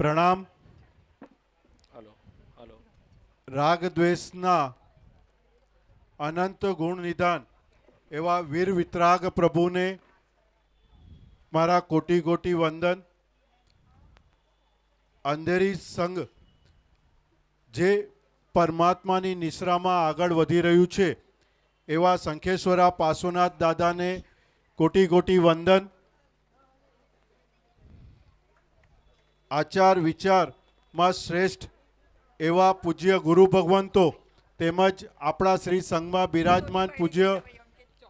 પ્રણામ. Hello hello. રાગ દ્વેષના અનંત ગુણ નિધાન એવા વીર વિતરાગ પ્રભુને મારા કોટી કોટી વંદન. અંધેરી સંઘ જે પરમાત્માની નિશ્રામાં આગળ વધી રહ્યું છે એવા શંખેશ્વરા પાર્શ્વનાથ દાદાને કોટી કોટી વંદન. આચાર વિચારમાં શ્રેષ્ઠ એવા પૂજ્ય ગુરુ ભગવંતો તેમજ આપણા શ્રી સંઘમાં બિરાજમાન પૂજ્ય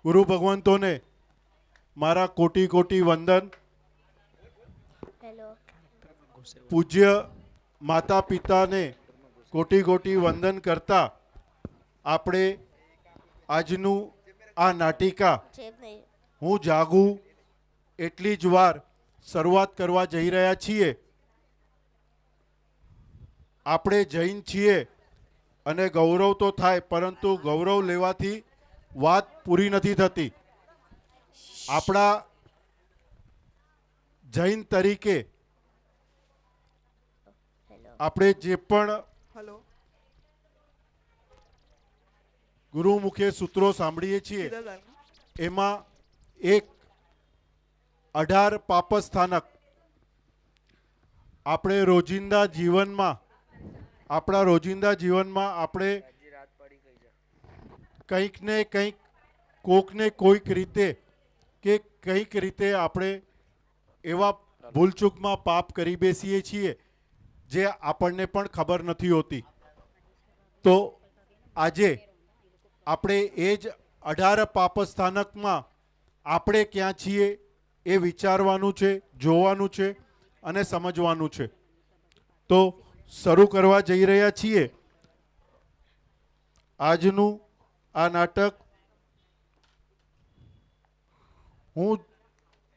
ગુરુ ભગવંતોને મારા કોટી કોટી વંદન. પૂજ્ય માતા પિતાને કોટી કોટી વંદન કરતા આપણે આજનું આ નાટિકા હું જાગું એટલી જ વાર શરૂઆત કરવા જઈ રહ્યા છીએ. આપણે જૈન છીએ અને ગૌરવ તો થાય, પરંતુ ગૌરવ લેવાથી વાત પૂરી નથી થતી. આપણા જૈન તરીકે આપણે જે પણ ગુરુમુખે સૂત્રો સાંભળીએ છીએ એમાં એક 18 પાપસ્થાનક આપણે રોજિંદા જીવનમાં આપણે કંઈક ને કંઈક કોકને કોઈક રીતે કે કંઈક રીતે આપણે એવા ભૂલચૂકમાં પાપ કરી બેસીએ છીએ જે આપણને પણ ખબર નથી હોતી. તો આજે આપણે એ જ 18 પાપસ્થાનકમાં આપણે ક્યાં છીએ એ વિચારવાનું છે, જોવાનું છે અને સમજવાનું છે. તો શરૂ કરવા જઈ રહ્યા છીએ આજનું આ નાટક. હું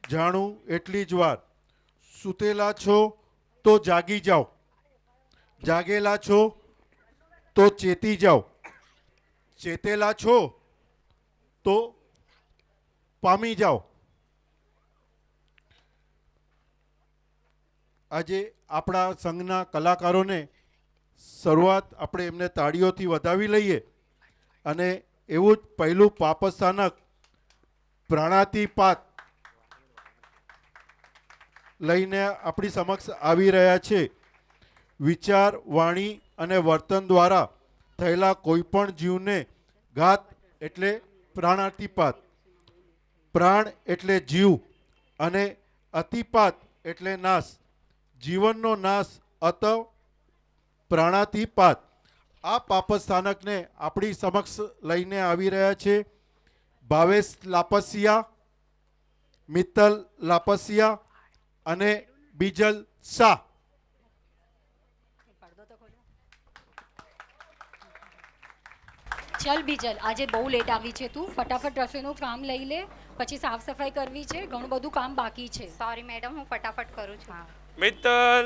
જાણું એટલી જ વાર. સૂતેલા છો તો જાગી જાઓ, જાગેલા છો તો ચેતી જાઓ, ચેતેલા છો તો પામી જાઓ. આજે આપણા સંઘના કલાકારોને શરૂઆત આપણે એમને તાળીઓથી વધાવી લઈએ. અને એવું જ પહેલું પાપસ્થાનક પ્રાણાતિપાત લઈને આપણી સમક્ષ આવી રહ્યા છે. વિચાર, વાણી અને વર્તન દ્વારા થયેલા કોઈપણ જીવને ઘાત એટલે પ્રાણાતિપાત. પ્રાણ એટલે જીવ અને અતિપાત એટલે નાશ, જીવનનો નાશ, અત પ્રાણાતિપાત. આ પાપસ્થાનકને આપણી સમક્ષ લઈને આવી રહ્યા છે ભાવેશ લાપસિયા, મિત્તલ લાપસિયા અને બીજલ શાહ. ચલ બીજલ, આજે બહુ લેટ આવી છે તું. ફટાફટ રસોઈનું કામ લઈ લે, પછી સાફ સફાઈ કરવી છે, ઘણું બધું કામ બાકી છે. સોરી મેડમ, હું ફટાફટ કરું છું. મિત્તલ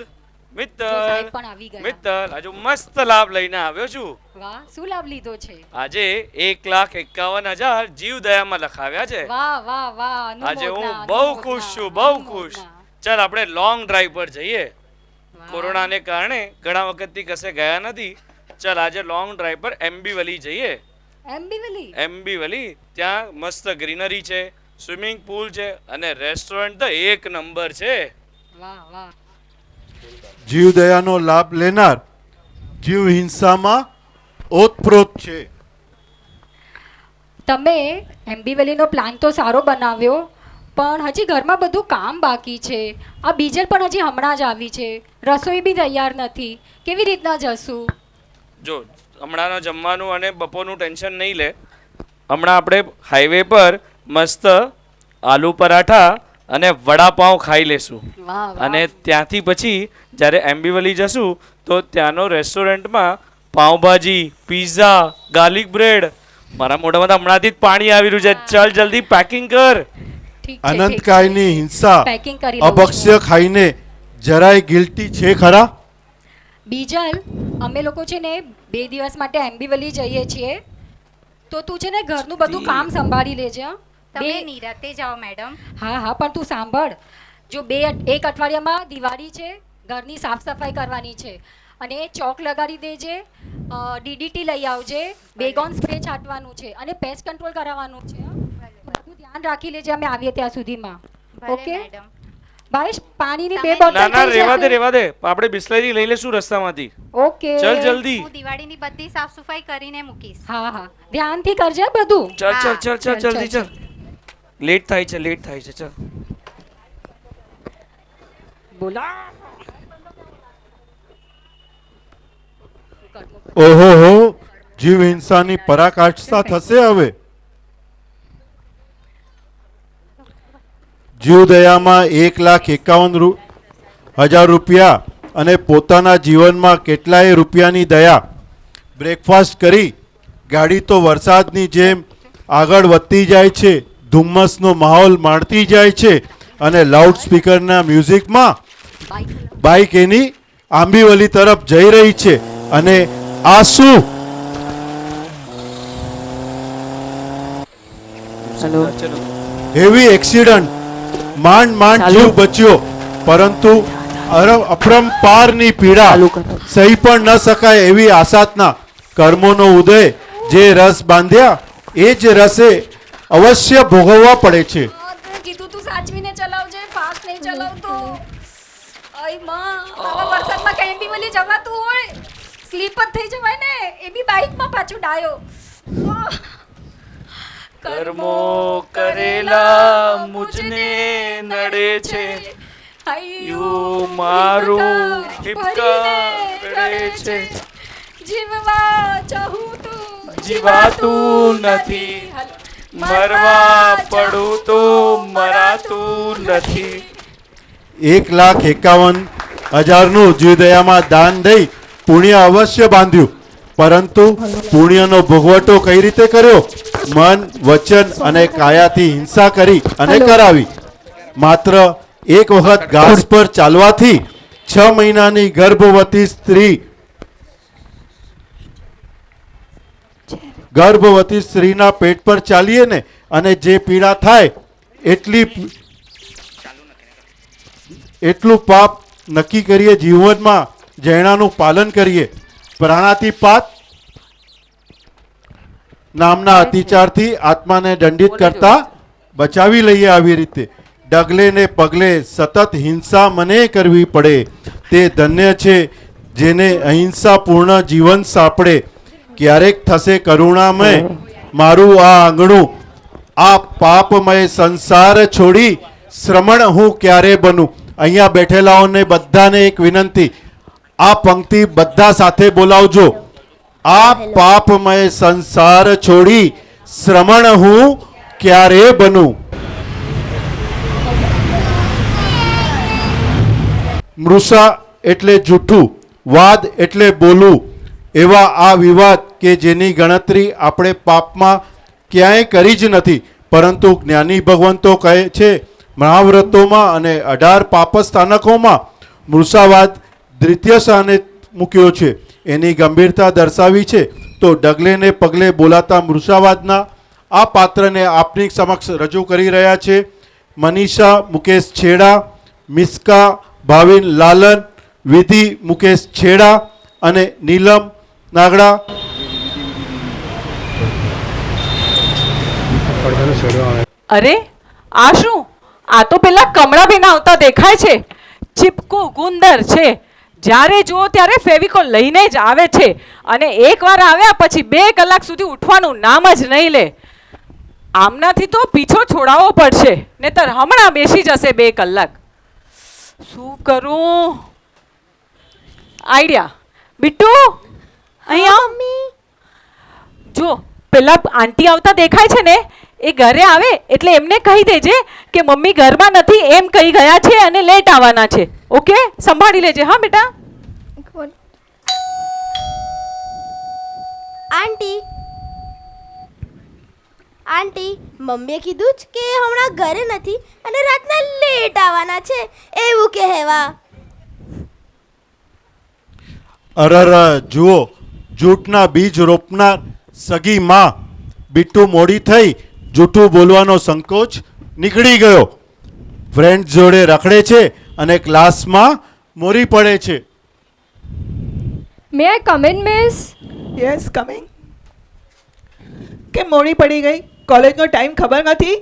સાહેબ પણ આવી ગયા. મિત્તલ આજે મસ્ત લાભ લઈને આવ્યો છું. વાહ, શું લાભ લીધો છે? આજે 1,51,000 જીવદયામાં લખાવ્યા છે. વાહ વાહ વાહ, આજે હું બહુ ખુશ છું, બહુ ખુશ. ચાલ આપણે લોંગ ડ્રાઈવ પર જઈએ. કોરોનાને કારણે ઘણા વખતથી કશે ગયા નથી. ચાલ આજે લોંગ ડ્રાઈવ પર એમ્બીવલી જઈએ. એમ્બીવલી ત્યાં મસ્ત ગ્રીનરી છે, સ્વિમિંગ પુલ છે અને રેસ્ટોરન્ટ તો એક નંબર છે. વાહ વાહ. જીવદયાનો લાભ લેનાર જીવ હિંસામાં ઓતપ્રોત છે. તમે એમ્બીવેલીનો પ્લાન તો સારો બનાવ્યો, પણ હજી ઘરમાં બધું કામ બાકી છે. આ બીજલ પણ હજી હમણાં જ આવી છે, રસોઈ બી તૈયાર નથી. કેવી રીતના જશું? જો હમણાંનો જમવાનું અને બપોરનું ટેન્શન નહીં લે. હમણાં આપણે હાઈવે પર મસ્ત આલુ પરાઠા અને વડાપાઉં ખાઈ લેશું. અને ત્યાંથી પછી જ્યારે એમ્બીવલી જશું તો ત્યાંનો રેસ્ટોરન્ટમાં પાઉંભાજી, પિઝા, ગાર્લિક બ્રેડ. મારા મોઢામાં તો હમણાંથી જ પાણી આવી રહ્યું છે. ચાલ જલ્દી પેકિંગ કર. અનંતકાયની હિંસા અભક્ષ્ય ખાઈને જરાય ગિલ્ટી છે ખરા? બીજલ, અમે લોકો છે ને 2 દિવસ માટે એમ્બીવલી જઈએ છીએ, તો તું છે ને ઘરનું બધું કામ સંભાળી લેજે. તમે નિરાતે જાઓ મેડમ. હા હા, પણ તું સાંભળ, જો 1 અઠવાડિયામાં દિવાળી છે ઘરની સાફ સફાઈ કરવાની છે અને ચોક લગાડી દેજે, DDT લઈ આવજે, બેગોન સ્પ્રે છાંટવાનું છે અને પેસ્ટ કંટ્રોલ કરાવવાનું છે. બધું ધ્યાન રાખી લેજે અમે આવીએ ત્યાં સુધીમાં. ભલે ઓકે મેડમ. ભાઈ પાણીની તમે- 2 બોટલ ના ના થઈ રેવા દે જશે. રેવા દે આપણે બિસ્લરી લઈ લેશું રસ્તામાંથી. ઓકે ચલ જલ્દી. હું દિવાળીની બધી સાફ સફાઈ કરીને મૂકીશ. હા હા ધ્યાનથી કરજે બધું. ચલ ચલ હા. ચલ ચલ ચલ, જલ્દી ચલ, ચલ. લેટ થાય છે લેટ થાય છે ચલ. બોલા ઓહો જીવ હિંસાની પરાકાષ્ઠા થશે હવે. જીવદયામાં 1,51,000 રૂપિયા અને પોતાના જીવનમાં કેટલાય રૂપિયાની દયા. બ્રેકફાસ્ટ કરી ગાડી તો વરસાદની જેમ આગળ વધતી જાય છે, ધુમ્મસનો માહોલ માણતી જાય છે અને લાઉડ સ્પીકરના મ્યુઝિકમાં બાઇક એની આંબીવલી તરફ જઈ રહી છે. અને આ શું? ચલો હેવી એક્સિડન્ટ, માંડ માંડ જીવ બચ્યો, પરંતુ અપરંપારની પીડા સહી પણ ન શકાય એવી આસાતના કર્મોનો ઉદય. જે રસ બાંધ્યા એ જ રસે અવશ્ય ભોગવવા પડે છે. કીધું તું સાચવીને ચલાવજે, ફાસ્ટ નહીં ચલાવતો. અય માં આવા વરસાદમાં કઈ બી વળી જવાતું હોય, સ્લીપ જ થઈ જવાય ને, એ બી બાઇકમાં પાછું ડાયો. કર્મો કરેલા મુજને નડે છે, યુ મારું ઠીપકા કરે છે. જીવવા ચાહું તું જીવાતું નથી, મરવા પડું તો મરાતું નથી. 1,51,000 જીવદયામાં દાન દઈ પુણ્ય અવશ્ય બાંધ્યું, પરંતુ પુણ્યનો ભોગવટો કઈ રીતે કર્યો? મન, વચન અને કાયાથી હિંસા કરી અને કરાવી. માત્ર એક વખત ઘાસ પર ચાલવાથી 6 મહિનાની ગર્ભવતી સ્ત્રીના પેટ પર ચાલીએ ને અને જે પીડા થાય એટલું પાપ નક્કી કરીએ, જીવનમાં જૈણાનું પાલન કરીએ, પ્રાણાતિપાત નામના અતિચારથી આત્માને દંડિત કરતા બચાવી લઈએ. આવી રીતે ડગલે ને પગલે સતત હિંસા મને કરવી પડે તે ધન્ય છે જેને અહિંસાપૂર્ણ જીવન સાંપડે. ક્યારેક થશે કરુણામય મારું આ આંગણું, આ પાપમય સંસાર છોડી શ્રમણ હું ક્યારે બનું. અહીંયા બેઠેલાઓને બધાને એક વિનંતી, આ પંક્તિ બધા સાથે બોલાવજો. આ પાપમય સંસાર છોડી શ્રમણ હું ક્યારે બનું. મૃષા એટલે જૂઠું, વાદ એટલે બોલવું. એવા આ વિવાદ કે જેની ગણતરી આપણે પાપમાં ક્યાંય કરી જ નથી, પરંતુ જ્ઞાની ભગવંતો કહે છે મહાવ્રતોમાં અને 18 પાપસ્થાનકોમાં મૃષાવાદ દ્વિતીય સ્થાને મૂક્યો છે. એની ગંભીરતા દર્શાવી છે. તો ડગલે ને પગલે બોલાતા મૃષાવાદના આ પાત્રને આપની સમક્ષ રજૂ કરી રહ્યા છે મનીષા મુકેશ છેડા, મિસ્કા ભાવિન લાલન, વિધિ મુકેશ છેડા અને નીલમ નાગડા. અરે આ શું? આ તો પેલા કમળાબેન આવતા દેખાય છે. ચીપકુ ગુંદર છે, જ્યારે જુઓ ત્યારે ફેવિકોલ લઈને જ આવે છે અને એકવાર આવ્યા પછી 2 કલાક સુધી ઉઠવાનું નામ જ નહીં લે. આમનાથી તો પીછો છોડાવવો પડશે, નહીતર હમણાં બેસી જશે 2 કલાક. શું કરું? આઈડિયા. બિટ્ટુ અહીંયા જો, પેલા આંટી આવતા દેખાય છે ને, એ ઘરે આવે એટલે એમને કહી દેજે કે મમ્મી ઘરમાં નથી એમ કહી ગયા છે અને લેટ આવવાના છે. ઓકે, સંભાળી લેજે. હા બેટા. આંટી આંટી મમ્મીએ કીધું જ કે હમણાં ઘરે નથી અને રાતના લેટ આવવાના છે એવું કહેવા. અરર, જુઓ, જૂઠના બીજ રોપનાર સગી માં. બિટ્ટુ મોડી થઈ, જૂઠું બોલવાનો સંકોચ નીકળી ગયો. ફ્રેન્ડ જોડે રખડે છે અને ક્લાસમાં મોરી પડે છે. May I come in miss? Yes coming. કેમ મોડી પડી ગઈ? કોલેજનો ટાઈમ ખબર નથી?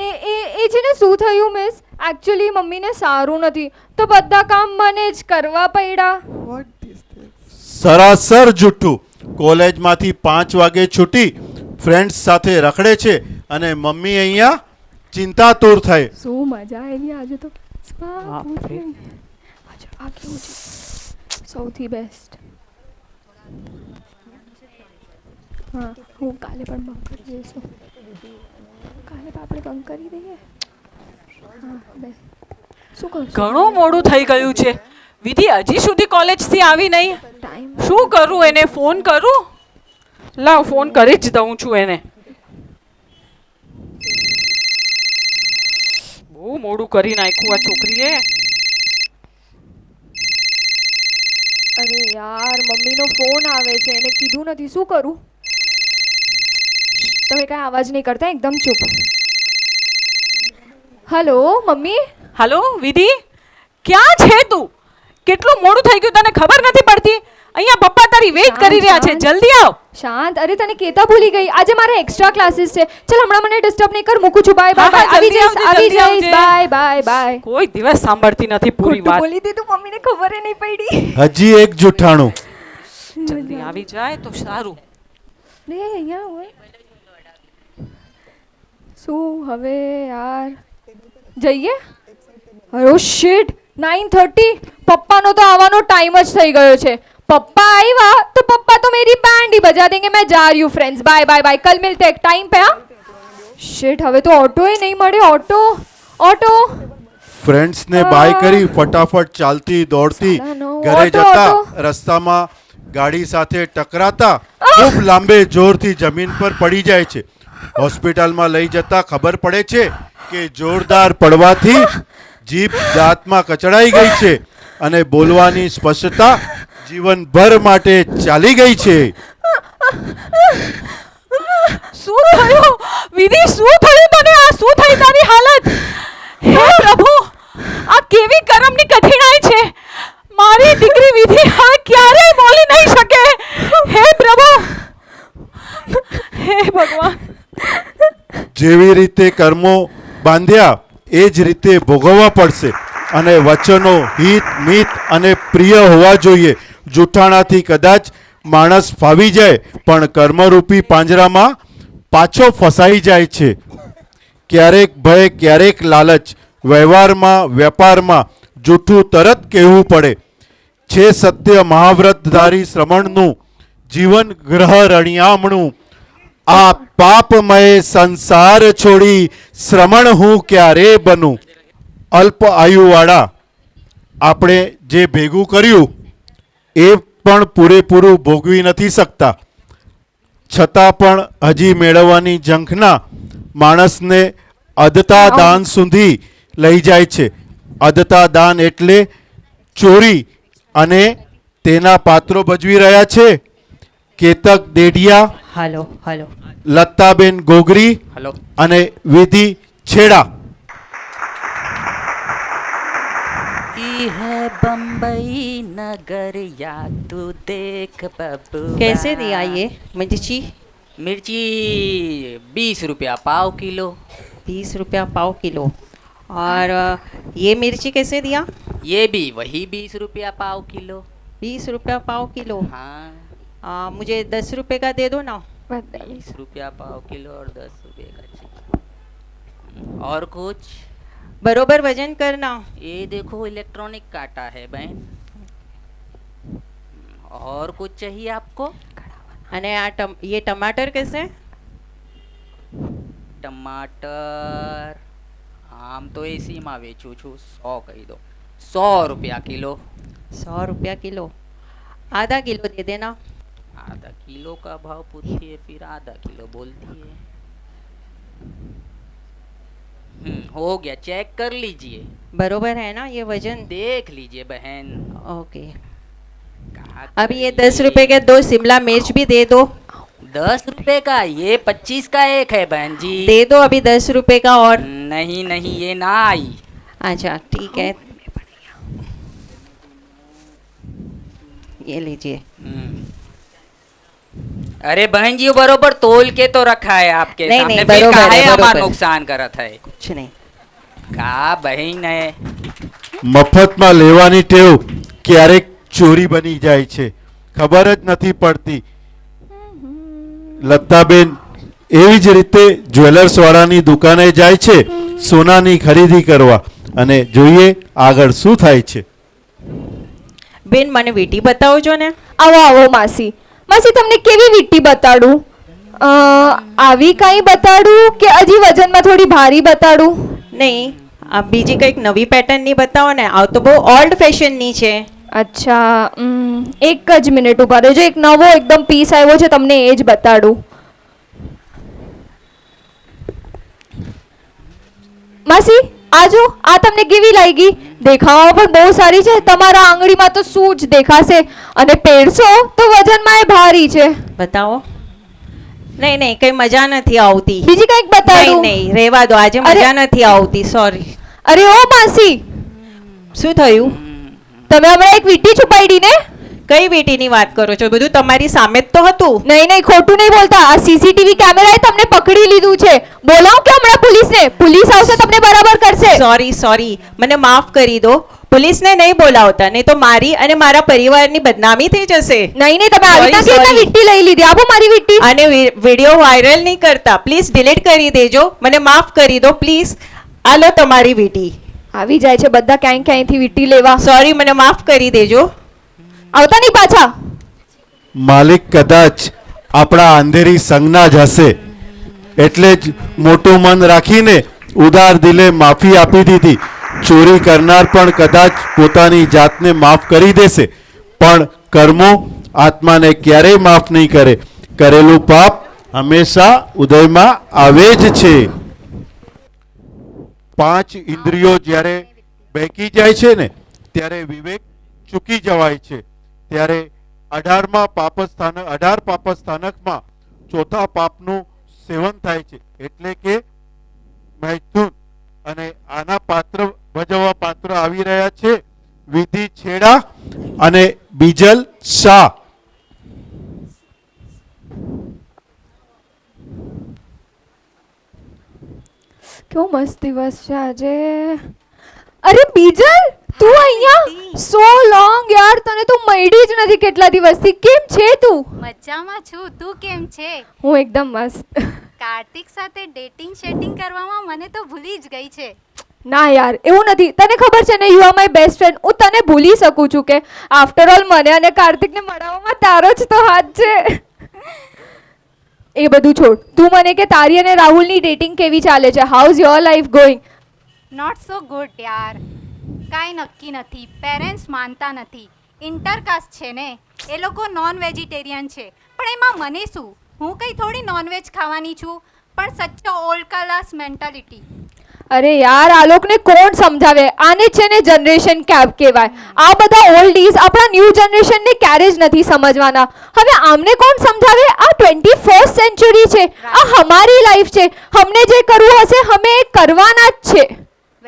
એ છે ને શું થયું મિસ, એકચ્યુઅલી મમ્મીને સારું નથી તો બધા કામ મને જ કરવા પડ્યા. What is this? સરાસર જુઠ્ઠું. કોલેજમાંથી 5 વાગે છૂટી ફ્રેન્ડ્સ સાથે રખડે છે અને મમ્મી અહીંયા ચિંતાતુર થઈ. શું મજા આવી આજે તો. આ કેવું છે સૌથી બેસ્ટ. હા હું કાલે પણ બંક કરી દઈશું. કાલે આપણે બંક કરી દઈએ. હા બે શું કરું? ઘણું મોડું થઈ ગયું છે. વિધિ હજી સુધી કોલેજથી આવી નહીં. ટાઈમ શું કરું, એને ફોન કરું? લાવ ફોન કરી જ દઉં છું એને. બહુ મોડું કરી નાખ્યું આ છોકરીએ. અરે યાર મમ્મીનો ફોન આવે છે, એને કીધું નથી. શું કરું? તમે કાંઈ અવાજ નહીં કરતા, એકદમ ચૂપ. Hello mummy. હાલો વિધિ, ક્યાં છે તું? કેટલું મોડું થઈ ગયું તને ખબર નથી પડતી? અહીંયા પપ્પા તારી વેઇટ કરી રહ્યા છે, જલ્દી આવ. શાંત. અરે તને કેતા ભૂલી ગઈ, આજે મારે એક્સ્ટ્રા ક્લાસીસ છે. ચલ હમણાં મને ડિસ્ટર્બ નહીં કર, મૂકું છું. Bye bye. હા, હા, આવી જલ્દી જઈશ, આવજે, આવી જલ્દી જઈશ. આવજે. By bye by. કોઈ દિવસ સાંભળતી નથી પૂરી ખોટું વાત. બોલી દીધું, મમ્મીને ખબર નહીં પડી. હજી એક જુઠ્ઠાણું. જલ્દી આવી જાય તો સારું. ને અહીંયા હોય શું હવે યાર? જઈએ? ઓ શિટ, 9:30. પપ્પાનો તો આવવાનો ટાઈમ જ થઈ ગયો છે. पप्पा आएगा तो पप्पा तो मेरी बैंड ही बजा देंगे. मैं जा रही हूँ फ्रेंड्स, बाय बाय बाय. कल मिलते हैं टाइम पे. हाँ शिट, હવે તો ઓટો એ નહીં મળે. ઓટો ફ્રેન્ડ્સને બાય કરી ફટાફટ ચાલતી દોડતી સાલા નો. ઘરે ઓટો, જતા ઓટો. રસ્તામાં ગાડી સાથે ટકરાતા ખૂબ લાંબે જોરથી જમીન પર પડી જાય છે. હોસ્પિટલમાં લઈ જતા ખબર પડે છે કે જોરદાર પડવાથી જીભ દાંતમાં કચડાઈ ગઈ છે અને બોલવાની સ્પષ્ટતા જીવનભર માટે ચાલી ગઈ છે. શું થયું વિધિ? શું થયું તને? આ શું થઈ તારી હાલત? હે પ્રભુ, આ કેવી કરમની કઠિનાઈ છે. મારી દીકરી વિધિ હવે ક્યારેય બોલી નહીં શકે. હે પ્રભુ, હે ભગવાન. જેવી રીતે કર્મો બાંધ્યા એ જ રીતે ભોગવવા પડશે અને વચનો હિત મિત અને પ્રિય હોવા જોઈએ. જૂઠાણાથી કદાચ માણસ ફાવી જાય પણ કર્મરૂપી પાંજરામાં પાછો ફસાઈ જાય છે. ક્યારેક ભય, ક્યારેક લાલચ, વ્યવહારમાં વેપારમાં જૂઠું તરત કહેવું પડે છે. સત્ય મહાવ્રતધારી શ્રમણનું જીવન ગ્રહ રણિયામણું. આ પાપમય સંસાર છોડી શ્રમણ હું ક્યારે બનું. અલ્પ આયુવાળા આપણે જે ભેગું કર્યું એ પણ પૂરેપૂરું ભોગવી નથી શકતા. છતાં પણ હજી મેળવવાની ઝંખના માણસને અધતા દાન સુધી લઈ જાય છે. અધતા દાન એટલે ચોરી, અને તેના પાત્રો ભજવી રહ્યા છે કેતક દેડિયા, हेलो हेलो લતાબેન ગોગરી હલો. અને વિધિ છેડા. है बम्बई नगर या तू देख बबू कैसे दिया ये मिर्ची? मिर्ची 20 रुपया पाव किलो. 20 रुपया पाव किलो. और ये मिर्ची कैसे दिया? ये भी वही 20 रुपया पाव किलो. 20 रुपया पाव किलो. हाँ, मुझे 10 रुपए का दे दो ना. 20 रुपया पाव किलो और 10 रुपये का चाहिए. और कुछ? बरोबर वजन करना. ये देखो इलेक्ट्रॉनिक काटा है बहन. और कुछ चाहिए आपको? અને આ ये टमाटर कैसे? टमाटर आम तो एसी में वेचू छू 100 कही दो. 100 रुपया किलो. 100 रुपया किलो. आधा किलो दे देना. आधा किलो का भाव पूछती है फिर आधा किलो बोलती है. हो गया, चेक कर लीजिए. बरोबर है ना ये वजन? देख लीजिए बहन. ओके. कहाँ अब ये 10 रुपए के 2 शिमला मिर्च भी दे दो. 10 रुपए का? ये 25 का एक है बहन जी. दे दो अभी 10 रुपए का और. नहीं नहीं, ये ना आई. अच्छा ठीक है. ये लीजिए। अरे बहन जी बरोबर तोल के तो रखा है आपके नहीं, सामने, नहीं, फिर बरोबर काहे है, हमारा बरोबर है। नुकसान करत है? कुछ नहीं। का बहन है? મફતમાં લેવાની ટેવ ક્યારેક ચોરી બની જાય છે, ખબર જ નથી પડતી. લતાબેન એવી જ રીતે જ્વેલર્સ વાળાની દુકાને જાય છે સોનાની ખરીદી કરવા, અને જોઈએ આગળ શું થાય છે. બેન મને વીટી બતાવો છો ને. આવો આવો માસી. માસી તમને કેવી વીંટી બતાડું? આવી કાંઈ બતાડું કે હજી વજનમાં થોડી ભારી બતાડું? નહીં, આ બીજી કંઈક નવી પેટર્નની બતાવો ને. આ તો બહુ ઓલ્ડ ફેશનની છે. અચ્છા, એક જ મિનિટ ઉભા રહેજો. એક નવો એકદમ પીસ આવ્યો છે, તમને એ જ બતાડું. માસી આજો, આ તમને કેવી લાગી? દેખાવામાં પણ બહુ સારી છે. તમારા આંગળીમાં તો શું જ દેખાશે, અને પહેરશો તો વજનમાં એ ભારી છે. બતાવો. નહીં નહીં, કઈ મજા નથી આવતી. બીજી કંઈક નહીં બતાડું? નહીં, રહેવા દો, આજે અરે! મજા નથી આવતી, સોરી. અરે ઓ માસી, શું થયું? તમે હમણાં એક વીંટી છુપાડી ને? કઈ વીટીની વાત કરો છો? બધું તમારી સામે જ તો હતું. નહીં નહીં, ખોટું નહીં બોલતા. આ સીસીટીવી કેમેરાએ તમને પકડી લીધું છે. બોલાવું કે હમણાં પોલીસને? પોલીસ આવશે, તમને બરાબર કરશે. સોરી સોરી, મને માફ કરી દો. પોલીસને નહીં બોલાવતા, નહીં તો મારી અને મારા પરિવારની બદનામી થઈ જશે. નહીં નહીં, તમે આવી Sorry, રીતના કેવી sorry. વીંટી લઈ લીધી? આપો મારી વીંટી. અને વિડીયો વાયરલ નહીં કરતા, પ્લીઝ ડિલીટ કરી દેજો. મને માફ કરી દો પ્લીઝ. આ લો તમારી વીટી. આવી જાય છે બધા ક્યાંય ક્યાંયથી વીંટી લેવા. સોરી, મને માફ કરી દેજો. આવતા નહીં પાછા. માલિક કદાચ આપણા અંધેરી સંજ્ઞા જ હશે, એટલે જ મોટું મન રાખીને ઉદાર દિલે માફી આપી દીધી. ચોરી કરનાર પણ કદાચ પોતાની જાતને માફ કરી દેશે, પણ કર્મો આત્માને ક્યારેય માફ નહીં કરે. કરેલું પાપ હંમેશા ઉદયમાં આવે જ છે. 5 ઇન્દ્રિયો જ્યારે બેકી જાય છે ને, ત્યારે વિવેક ચૂકી જવાય છે. ત્યારે 18 પાપ સ્થાનકમાં ચોથા પાપનું સેવન થાય છે, એટલે કે મૈથુન. અને આના પાત્ર ભજવવા પાત્ર આવી રહ્યા છે વિધિ છેડા અને બીજલ શાહ. કેવો મસ્ત દિવસ છે આજે. અરે બીજલ, તું અહીંયા? સો લોંગ યાર, તને તું મળી જ નથી કેટલા દિવસથી. કેમ છે તું? મજામાં છું. તું કેમ છે? હું એકદમ મસ્ત. કાર્તિક સાથે ડેટિંગ શેટિંગ કરવામાં મને તો ભૂલી જ ગઈ છે. ના યાર, એવું નથી. તને ખબર છે ને, you are my best friend. હું તને ભૂલી શકું છું કે આફ્ટર ઓલ મને અને કાર્તિકને મળવામાં તારો જ તો હાથ છે. એ બધું છોડ. તું મને કે તારી અને રાહુલની ડેટિંગ કેવી ચાલે છે? How is your life going? Not so good યાર. કાંઈ નક્કી નથી. પેરેન્ટ્સ માનતા નથી. ઇન્ટરકાસ્ટ છે ને, એ લોકો નોન વેજીટેરિયન છે. પણ એમાં મને શું? હું કંઈ થોડી નોનવેજ ખાવાની છું. પણ સચ્ચો ઓલ્ડ ક્લાસ મેન્ટાલિટી. અરે યાર, આ લોકોને કોણ સમજાવે? આને છે ને જનરેશન કેપ કહેવાય. આ બધા ઓલ્ડીઝ આપણા ન્યૂ જનરેશનને ક્યારે જ નથી સમજવાના. હવે આમને કોણ સમજાવે? આ 21st સેન્ચુરી છે, આ અમારી લાઈફ છે. અમને જે કરવું હશે અમે એ કરવાના જ છે.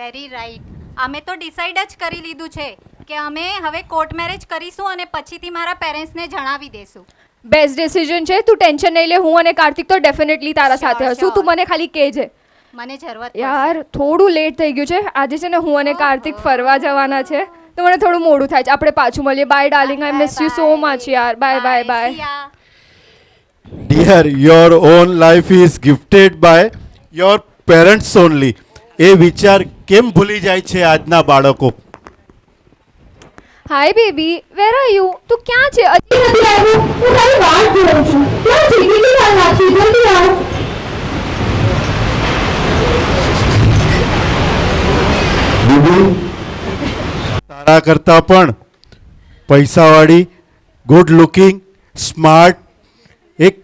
Very right. અમે તો ડિસાઈડ જ કરી લીધું છે કે અમે હવે કોર્ટ મેરેજ કરીશું અને પછીથી મારા પેરેન્ટ્સને જણાવી દેશું. બેસ્ટ ડિસિઝન છે. તું ટેન્શન નહીં લે. હું અને કાર્તિક તો ડેફિનેટલી તારા સાથે Sure, હશું. તું sure. મને ખાલી કહેજે. મને જરૂરત યાર થોડું લેટ થઈ ગયું છે. આજે છે ને હું અને કાર્તિક ફરવા જવાના છે, તો મને થોડું મોડું થાય છે. આપણે પાછું મળીએ. Bye darling, I miss you so much યાર. Bye bye bye. Dear, your own life is gifted by your parents only. એ વિચાર કેમ ભૂલી જાય છે આજના બાળકો? હાય બેબી, વેર આર યુ? તું ક્યાં છે? હજી નથી આવ્યું? હું તારી વાટ જોઉં છું. ક્યાં છે? કેટલી વાર લાગશે? જલ્દી આવ. તારા કરતા પણ પૈસાવાળી, ગુડ લુકિંગ, સ્માર્ટ એક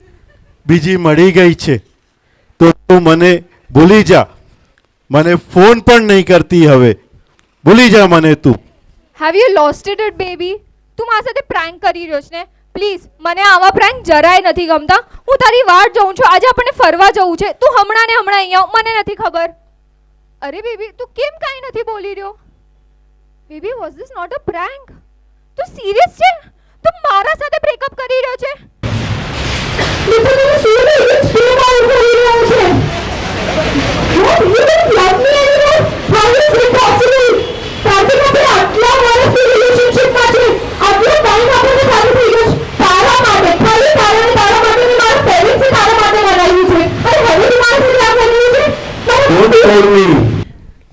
બીજી મળી ગઈ છે, તો તું મને ભૂલી જા. મને ફોન પણ નહીં કરતી હવે. ભૂલી જા મને તું. Have you lost it baby? તું મારા સાથે પ્રેન્ક કરી રહ્યો છે ને? પ્લીઝ, મને આવા પ્રેન્ક જરાય નથી ગમતા. હું તારી વાટ જોઉં છું. આજે આપણને ફરવા જવું છે. તું હમણાં ને હમણાં અહીંયા આવ. મને નથી ખબર. અરે બેબી, તું કેમ કાંઈ નથી બોલી રહ્યો? Baby, was this not a prank? તું સિરિયસ છે? તું મારા સાથે બ્રેકઅપ કરી રહ્યો છે?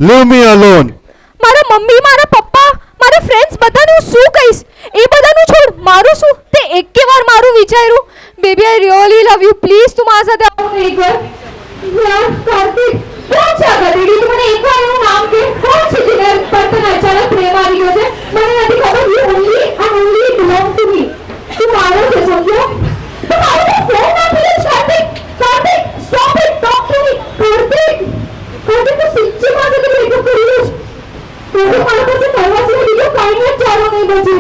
Leave me alone. મારા મમ્મી, મારા પપ્પા, મારા ફ્રેન્ડ્સ બધાને હું શું કહીશ? એ બધાનું છોડ, મારું શું? તે એકે વાર મારું વિચાર્યું? Baby, I really love you. Please તું મારા સાથે આવો ને એકવાર. યાર કાર્તિક, કોણ છે આ ગધેડી? તું મને એકવાર એનું નામ કે. કોણ છે જેને પર તને અચાનક પ્રેમ આવી ગયો છે? મને નથી ખબર. You only and only belong to me. તું મારો છે, સમજ્યો? તું મારો ફોન આપી દે Kartik. Kartik, stop it. Talk to me. Kartik, Kartik, તું સિચ્ચી મારા સાથે બ્રેકઅપ કરી રહ્યો છે? મારી પાસે કરવા સિવાય બીજો કાંઈ જ ચાલો નહીં બચે.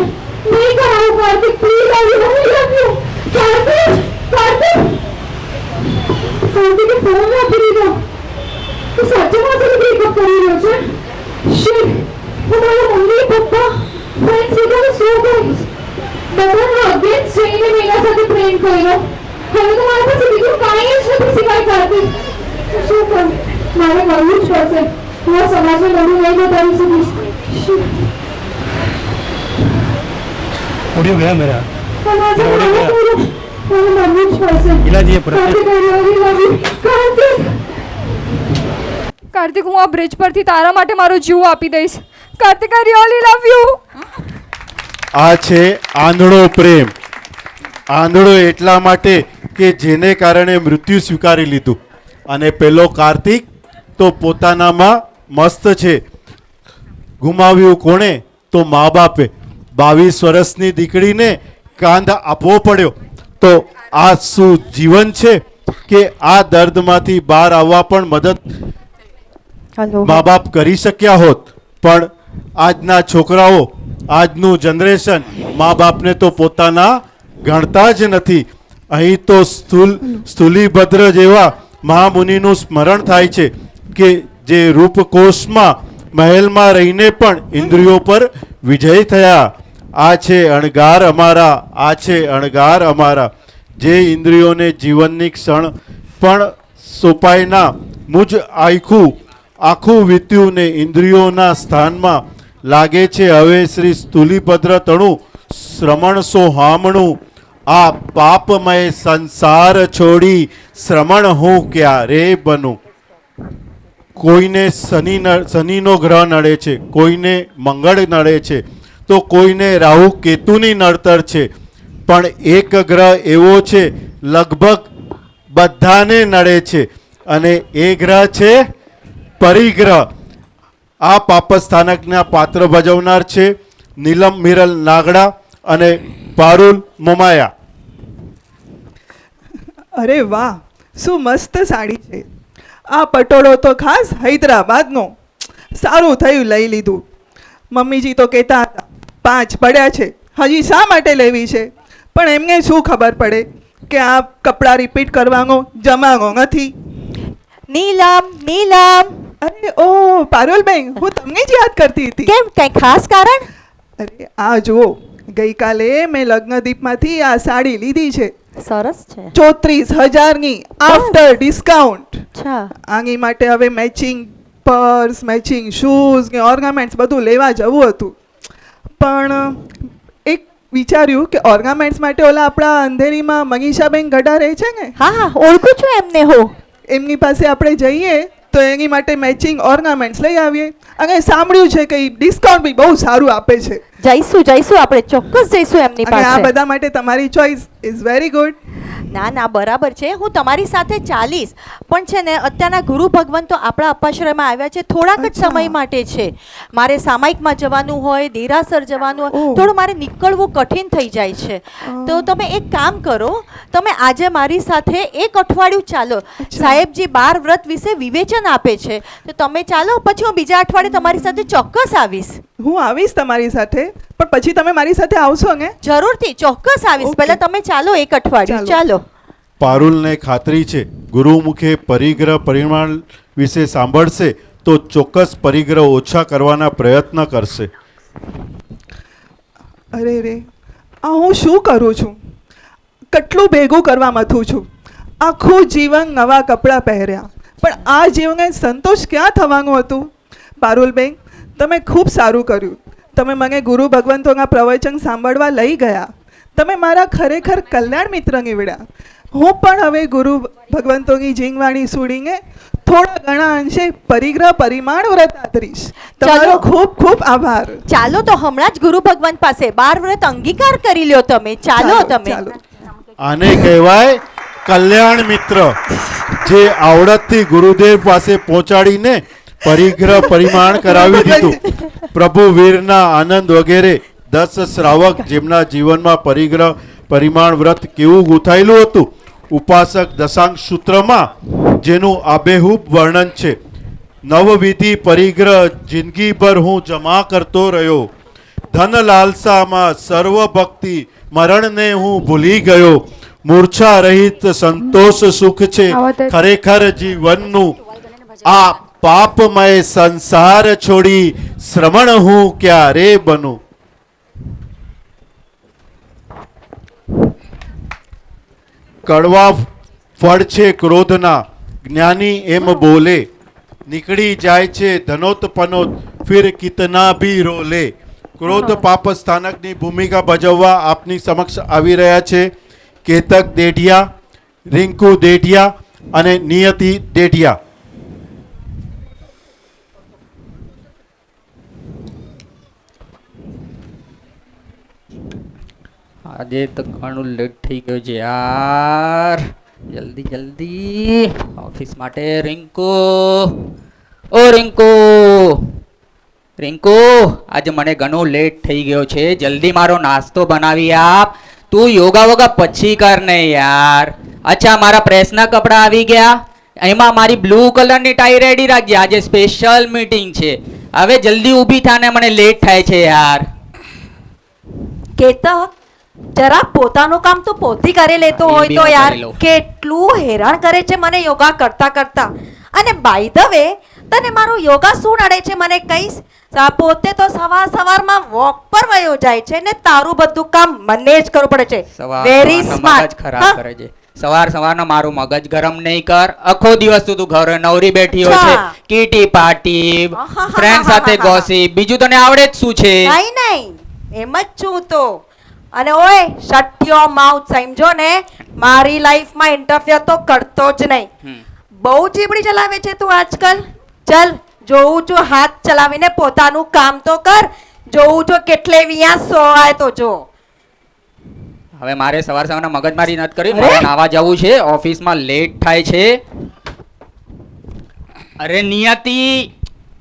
નહીં કરાવું Kartik, please. I love you. Kartik, Kartik, કાર્તિકે phone આપી દીધો. તું સાચે મારા સાથે બ્રેકઅપ કરી રહ્યો છે? શિટ, હું મારા મમ્મી, પપ્પા, ફ્રેન્ડ્સ બધાને શું કહીશ? બધાને અગેન્સ્ટ જઈને મેરા સાથે પ્રેમ કર્યો. હવે તો મારા પાસે બીજું કાંઈ જ નથી સિવાય કાર્તિક. હું શું કરું? મારે કરવું જ પડશે. હું આ સમાજને બધું નહીં બતાવી શકીશ. ऑडियो गया मेरा સમાજને ઓડી ગયા. મારે મરવું જ પડશે. इलाज ये पर Kartik, I really love you. Kartik, Kartik, હું આ બ્રિજ પરથી તારા માટે મારો જીવ આપી દઈશ. Kartik, I really love you. આ છે આંધળો પ્રેમ. આંધળો એટલા માટે કે જેને કારણે મૃત્યુ સ્વીકારી લીધું. અને પેલો કાર્તિક તો પોતાનામાં મસ્ત છે. ગુમાવ્યું કોણે? તો મા બાપે. 22 વર્ષની દીકરીને કાંધ આપવો પડ્યો. તો આ શું જીવન છે કે આ દર્દમાંથી બહાર આવવા પણ મદદ મા બાપ કરી શક્યા હોત. પણ આજના છોકરાઓ, આજનું જનરેશન મા બાપને તો પોતાના ગણતા જ નથી. અહીં તો સ્થૂલીભદ્ર જેવા મહામુનિનું સ્મરણ થાય છે કે જે રૂપકોશમાં મહેલમાં રહીને પણ ઇન્દ્રિયો પર વિજય થયા. આ છે અણગાર અમારા, આ છે અણગાર અમારા. જે ઇન્દ્રિયોને જીવનની ક્ષણ પણ સોપાયના મુજ આખું વીત્યું ને ઇન્દ્રિયોના સ્થાનમાં લાગે છે હવે શ્રી સ્થૂલીભદ્ર તણું શ્રમણ સો હામણું. આ પાપમય સંસાર છોડી શ્રમણ હું ક્યારે બનું. કોઈને શનિનો ગ્રહ નડે છે, કોઈને મંગળ નડે છે, તો કોઈને રાહુ કેતુની નડતર છે. પણ એક ગ્રહ એવો છે લગભગ બધાને નડે છે અને એ ગ્રહ છે પરિગ્રહ. આ પાપસ્થાનકના પાત્ર ભજવનાર છે નીલમ મિરલ નાગડા અને પારુલ મોમાયા. અરે વાહ, શું મસ્ત સાડી છે. આ પટોળો તો ખાસ હૈદરાબાદનો. સારું થયું લઈ લીધું. મમ્મીજી તો કહેતા હતા 5 પડ્યા છે, હજી શા માટે લેવી છે? પણ એમને શું ખબર પડે કે આ કપડાં રિપીટ કરવાનો જમાનો નથી. નીલમ, નીલમ, અરે ઓ પારુલબેન, હું તમને જ યાદ કરતી હતી. કેમ, કઈ ખાસ કારણ? અરે આ જુઓ, ગઈકાલે મેં લગ્નદીપમાંથી આ સાડી લીધી છે. સરસ છે. 34,000ની આફ્ટર ડિસ્કાઉન્ટ. અચ્છા. આની માટે હવે મેચિંગ પર્સ, મેચિંગ શૂઝ કે ઓર્નામેન્ટ્સ બધું લેવા જવું હતું. પણ એક વિચાર્યું કે ઓર્નામેન્ટ્સ માટે ઓલા આપણા અંધેરીમાં મનીષાબેન ગઢા રહે છે ને, હા હા, ઓળખું છું એમને. હો, એમની પાસે આપણે જઈએ તો એની માટે મેચિંગ ઓર્નામેન્ટ્સ લઈ આવીએ. અને સાંભળ્યું છે કે ડિસ્કાઉન્ટ બી બહુ સારું આપે છે. જઈશું જઈશું, આપણે ચોક્કસ જઈશું એમની અને આ પાસે. બધા માટે તમારી ચોઇસ ઇઝ વેરી ગુડ. ના ના, બરાબર છે, હું તમારી સાથે ચાલીશ. પણ છે ને, અત્યારના ગુરુ ભગવાન તો આપણા અપાશ્રયમાં આવ્યા છે થોડાક જ અચ્છા. સમય માટે છે. મારે સામાયિકમાં જવાનું હોય, દેરાસર જવાનું હોય, ઓહ. થોડું મારે નીકળવું કઠિન થઈ જાય છે. તો તમે એક કામ કરો, તમે આજે મારી સાથે 1 અઠવાડિયું ચાલો. સાહેબજી 12 વ્રત વિશે વિવેચન આપે છે, તો તમે ચાલો, પછી હું બીજા અઠવાડિયે તમારી સાથે ચોક્કસ આવીશ. હું આવીશ તમારી સાથે, પણ પછી તમે મારી સાથે આવશો ને? જરૂરથી, ચોક્કસ આવીશ. Okay. પહેલા તમે ચાલો 1 અઠવાડિયું. ચાલો. પારુલને ખાતરી છે ગુરુમુખે પરિગ્રહ પરિમાણ વિશે સાંભળશે તો ચોક્કસ પરિગ્રહ ઓછા કરવાના પ્રયત્ન કરશે. અરે રે, આ હું શું કરું છું? કેટલું ભેગું કરવા મથું છું. આખું જીવન નવા કપડાં પહેર્યા, પણ આ જીવને સંતોષ ક્યાં થવાનું હતું? પારુલબેન, તમે ખૂબ સારું કર્યું. તમે મને ગુરુ ભગવંતોના પ્રવચન સાંભળવા લઈ ગયા. તમે મારા ખરેખર કલ્યાણ મિત્ર નીવડ્યા. હું પણ હવે ગુરુ ભગવંતોની જીંગવાણી સુડીને થોડા ઘણા અંશે પરિગ્રહ પરિમાણ વ્રત આદરીશ. તમારો ખૂબ ખૂબ આભાર. ચાલો તો હમણાં જ ગુરુ ભગવાન પાસે 12 વ્રત અંગીકાર કરી લ્યો તમે. ચાલો તમે. આને કહેવાય કલ્યાણ મિત્ર, જે આવડતથી ગુરુદેવ પાસે પહોંચાડીને પરિગ્રહ પરિમાણ કરાવી દીધું. પ્રભુ વીરના આનંદ વગેરે 10 શ્રાવક જેમના જીવનમાં પરિગ્રહ પરિમાણ વ્રત કેવું ગૂંથાયેલું હતું. ઉપાસક દશાંગ સૂત્રમાં જેનું આબેહૂબ વર્ણન છે. નવવિધિ પરિગ્રહ જિંદગીભર હું જમા કરતો રહ્યો. ધન લાલસામાં સર્વ ભક્તિ મરણને હું ભૂલી ગયો. મૂર્છા રહિત સંતોષ સુખ છે ખરેખર જીવનનું. આ પાપમય સંસાર છોડી શ્રમણ હું ક્યારે બનું. કડવા ફળ છે ક્રોધના, જ્ઞાની એમ બોલે. નીકળી જાય છે ધનોત પનોત, ફિર કિતના ભી રોલે. ક્રોધ પાપ સ્થાનકની ભૂમિકા ભજવવા આપની સમક્ષ આવી રહ્યા છે કેતક દેઢિયા, રિંકુ દેઢિયા અને નિયતિ દેઢિયા. આજે તો ઘણું લેટ થઈ ગયું છે યાર. જલ્દી જલ્દી ઓફિસ માટે. રિંકુ, ઓ રિંકુ, રિંકુ, આજે મને ઘણું લેટ થઈ ગયો છે. જલ્દી મારો નાસ્તો બનાવી આપ. તું યોગા વોગા પછી કર ને યાર. અચ્છા, મારા પ્રેસના કપડા આવી ગયા. એમાં મારી બ્લુ કલરની ટાઈ રેડી રાખજે, આજે સ્પેશિયલ મીટિંગ છે. હવે જલ્દી ઊભી થાને, મને લેટ થાય છે યાર. કેતક, જરા પોતાનું કામ તો પોતે કરી લેતો એ હોય બી તો હું યાર. કરી લઉં. કેટલું હેરાન કરે છે મને યોગા કરતા કરતા. અને બાય ધ વે, તને મારું યોગા શું નડે છે મને કહીશ? પોતે તો સવારમાં વોક પર વયો જાય છે ને તારું બધું કામ મને જ કરવું પડે છે. વેરી સવારનો સ્માર્ટ. મગજ ખરાબ કરે છે. સવારના મારું મગજ ગરમ નહીં કર. આખો દિવસ તું ઘરે નવરી બેઠી હોય છે. અચ્છા. કીટી પાર્ટી, આહાહાહાહા. ફ્રેન્ડ સાથે ગોસિપ, બીજું તને આવડે જ શું છે? નહીં, એમ જ છું તો. અને ઓય, શટ યોર માઉથ, સમજો ને. મારી લાઈફમાં ઇન્ટરફિયર તો કરતો જ નહીં. હમ. બહુ જીબડી ચલાવે છે તું આજકાલ. ચલ, જોઉં છું હાથ ચલાવીને પોતાનું કામ તો કર. જોઉં છું કેટલે વિયા સોવાય તો જો. હવે મારે સવારના મગજમારી નથી કરી. મારે નાવા જવું છે, ઓફિસમાં લેટ થાય છે. અરે નિયતિ,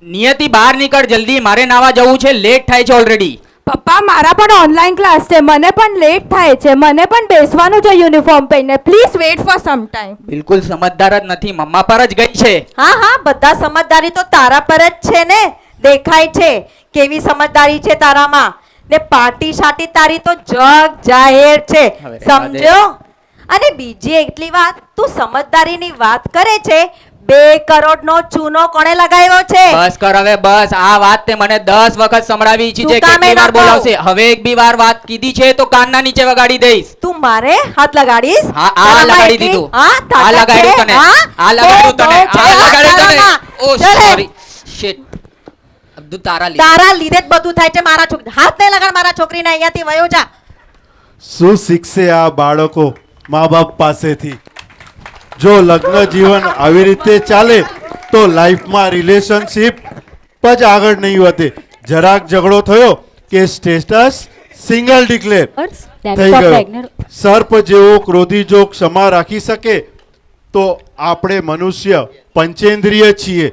નિયતિ બહાર નીકળ જલ્દી, મારે નાવા જવું છે. લેટ થાય છે ઓલરેડી. પપ્પા, મારા પણ ઓનલાઈન ક્લાસ છે, મને પણ લેટ થાય છે, મને પણ બેસવાનું છે યુનિફોર્મ પહેરીને. Please weight for some time. બિલકુલ સમજદાર જ નથી, મમ્મા પર જ ગઈ છે. હા, બધા સમજદારી તો તારા પર જ છે ને. દેખાય છે કેવી સમજદારી છે તારામાં. ને પાર્ટી શાટી તારી તો જગ જાહેર છે, હવે રહેવા દે. સમજો? અને બીજી એટલી વાત, તું સમજદારીની વાત કરે છે. 2 કરોડનો ચૂનો કોણે લગાવ્યો છે? બસ કર હવે, બસ. આ વાત તે મને 10 વખત સંભળાવી છે. શું કામે કેટલી વાર ન કહું? બોલાવશે? હવે એક બી વાર વાત કીધી છે તો કાનના નીચે વગાડી દઈશ. તું મારે હાથ લગાડીશ? હા, આ તારામાં લગાડી એટલી- દીધું. હા, આ તાકાત લગાડ્યું છે? તને. હા? આ લગાડ્યું તો તને. છે આ હાથ લગાડ્યું તને. તારામાં. ઓ ચાલે. Sorry, shit. અબ્દુ તારા લીધે. તારા લીધે જ બધું થાય છે. મારા છોકરી હાથ નહીં લગાડ મારા છોકરીને. અહીંયાથી વયો જા. શું શીખશે આ બાળકો મા બાપ પાસેથી? જો લગ્ન જીવન આવી રીતે ચાલે તો લાઈફમાં રિલેશનશિપ જ આગળ નહીં વધે. જરાક ઝઘડો થયો કે સ્ટેટસ સિંગલ ડિક્લેર થઈ ગયો. સર્પ જેવો ક્રોધી જો ક્ષમા રાખી શકે તો આપણે મનુષ્ય પંચેન્દ્રિય છીએ.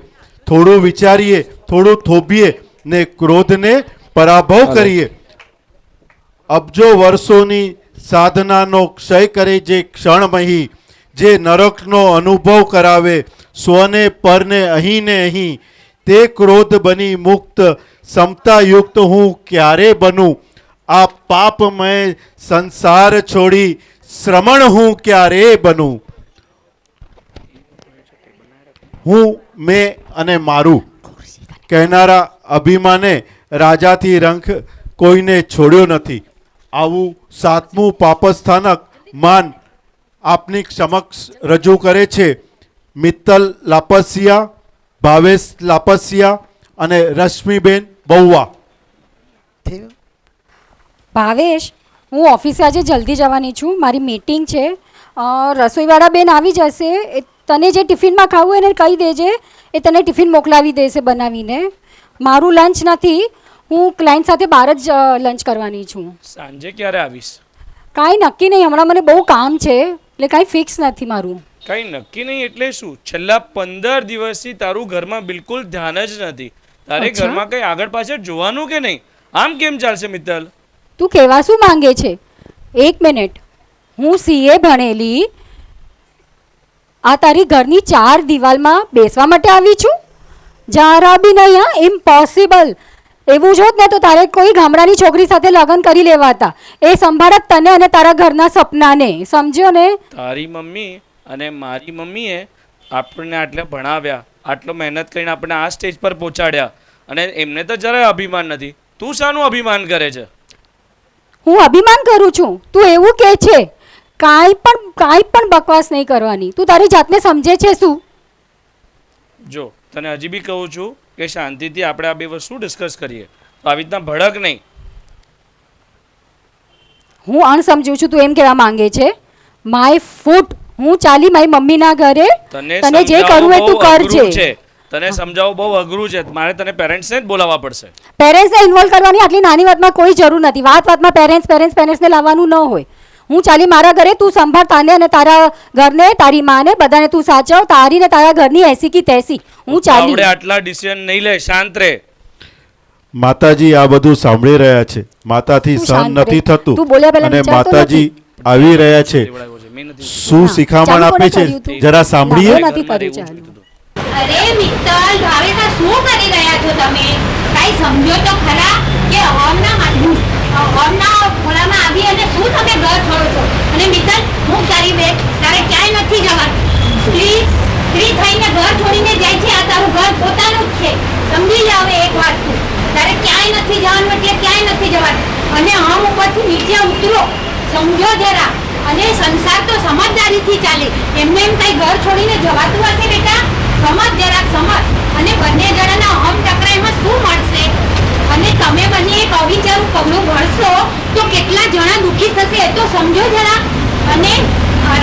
થોડું વિચારીએ, થોડું થોભીએ ને ક્રોધને પરાભવ કરીએ. અબજો વર્ષોની સાધનાનો ક્ષય કરે જે ક્ષણમહી, જે નરકનો અનુભવ કરાવે સ્વને પરને અહીં ને અહીં, તે ક્રોધ બની મુક્ત સમતાયુક્ત હું ક્યારે બનું? આ પાપમય સંસાર છોડી શ્રમણ હું ક્યારે બનું? હું, મેં અને મારું કહેનારા અભિમાને રાજાથી રંખ કોઈને છોડ્યો નથી. આવું 7મું પાપસ્થાનક માન આપની સમક્ષ રજૂ કરે છે મિત્તલ લાપસિયા, ભાવેશ લાપસિયા અને રશ્મિબેન બહુવા. ભાવેશ, હું ઓફિસે આજે જલ્દી જવાની છું, મારી મીટિંગ છે. રસોઈવાળા બેન આવી જશે, તને જે ટિફિનમાં ખાવું એને કહી દેજે, એ તને ટિફિન મોકલાવી દેશે બનાવીને. મારું લંચ નથી, હું ક્લાયન્ટ સાથે બહાર જ લંચ કરવાની છું. સાંજે ક્યારે આવીશ? કાંઈ નક્કી નહીં, હમણાં મને બહુ કામ છે એટલે કાંઈ ફિક્સ નથી મારું. કંઈ નક્કી નહીં એટલે શું? છેલ્લા 15 દિવસથી તારું ઘરમાં બિલકુલ ધ્યાન જ નથી. તારે અચ્છા. ઘરમાં કંઈ આગળ પાછળ જોવાનું કે નહીં? આમ કેમ ચાલશે મિત્તલ? તું કહેવા શું માંગે છે? એક મિનિટ, હું CA ભણેલી, આ તારી ઘરની 4 દિવાલમાં બેસવા માટે આવી છું? જરા બી નહીં, હા, ઇમ્પોસિબલ. એવું જોત ને તો તારે કોઈ ગામડાની છોકરી સાથે લગ્ન કરી લેવાતા. એ સંભાળત તને અને તારા ઘરના સપનાને, સમજ્યો ને? તારી મમ્મી અને મારી મમ્મીએ આપણને આટલે ભણાવ્યા, આટલો મહેનત કરીને આપણને આ સ્ટેજ પર પહોંચાડ્યા, અને એમને તો જરાય અભિમાન નથી. તું શાનું અભિમાન કરે છે? હું અભિમાન કરું છું, તું એવું કહે છે? કાંઈ પણ બકવાસ નહીં કરવાની. તું તારી જાતને સમજે છે શું? જો તને હજી બી કહું છું કે શાંતિથી આપણે આ બે વસ્તુ ડિસ્કસ કરીએ, તો આવી રીતના ભડક નહીં. હું અણસમજુ છું, તું એમ કહેવા માંગે છે? માય ફૂટ, હું ચાલી મારી મમ્મીના ઘરે, તને જે કરવું હોય તું કરજે. તને સમજાવવું બહુ અઘરું છે, મારે તને પેરેન્ટ્સને જ બોલાવવા પડશે. પેરેન્ટ્સને ઇન્વોલ્વ કરવાની આટલી નાની વાતમાં કોઈ જરૂર નથી. વાતમાં પેરેન્ટ્સને લાવવાનું ન હોય. હું ચાલી મારા ઘરે, તું સંભાળ તાને અને તારા ઘરને, તારી માને, બધાને તું સાચવ, તારી ને તારા ઘરની 80 કી 83. હું ચાલી. આપણે આટલા ડિસિઝન નહીં લે, શાંત રહે. માતાજી આ બધું સાંભળી રહ્યા છે, માતાથી તું સહન શાંત નથી રહે. થતું તું બોલ્યા પહેલા અને વિચારતો માતાજી આવી રહ્યા છે. શું શિખામણ આપે છે જરા સાંભળીએ. ચાલુ નથી કર્યું, ચાલુ. અરે મિત્તલ, ભાવેશા, શું કરી રહ્યા છો તમે? કાઈ સમજો તો ખરા કે હવના ખોલામાં આવી અને શું તમે ઘર છોડો છો? અને મિત્તલ, હું તારી બેન, તારે ક્યાંય નથી જવાનું. સ્ત્રી થઈને ઘર છોડીને જાય છે, આ તારું ઘર પોતાનું જ છે. સમજી જા હવે એક વાત તું. તારે ક્યાંય નથી જવાનું એટલે ક્યાંય નથી જવાનું. અને હમ ઉપરથી નીચે ઉતરો, સમજો જરા. અને સંસાર તો સમજદારીથી ચાલે. એમને એમ કઈ ઘર છોડીને જવાતું હશે બેટા? સમજ જરાક સમજ. અને બંને જણાના હમ ટકરાઈમાં શું મળશે? અને તમે બંને એક અવિચારું પગલું ભરશો તો કેટલા જણા દુઃખી થશે એ તો સમજો જરા. અને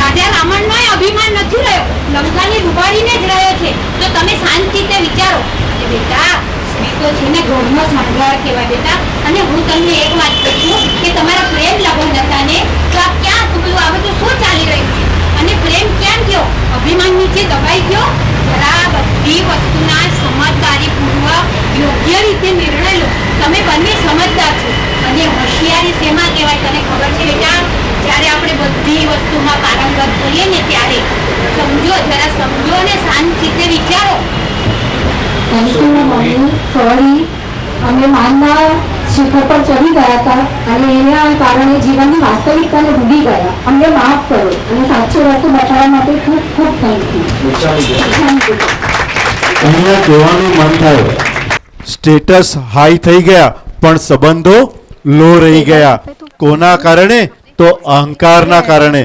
રાજા રાવણનો અભિમાન નથી રહ્યો, લંકાની ડૂબાડીને જ રહ્યો છે. તો તમે શાંતિથી વિચારો કે બેટા, સ્ત્રી તો છે ને ઘરનો શણગાર કહેવાય બેટા. અને હું તમને એક વાત કહું કે તમારા પ્રેમ લગ્ન હતા ને, તો આ ક્યાં બધું આ બધું શું ચાલી રહ્યું છે? અને પ્રેમ કેમ ગયો? અભિમાન નીચે દબાઈ ગયો? જરા બધી વસ્તુના સમજદારીપૂર્વક યોગ્ય રીતે નિર્ણય લો. તમે બંને સમજદાર છો. અને હોશિયારી શેમાં કહેવાય તને ખબર છે બેટા? જ્યારે આપણે બધી વસ્તુમાં પારંગત થઈએ ને ત્યારે સમજો, જરા સમજો અને શાંતિથી વિચારો. સોરી, અમે માનના શિખર પર ચડી ગયા હતા અને એના કારણે જીવનની વાસ્તવિકતાને ભૂલી ગયા. અમને માફ કરો અને સાચો રસ્તો બતાવવા માટે ખૂબ ખૂબ થેન્ક યુ. અહીંયા કહેવાનું મન થાય સ્ટેટસ હાઈ થઈ ગયા પણ સંબંધો લો રહી ગયા. કોના કારણે? તો અહંકારના કારણે.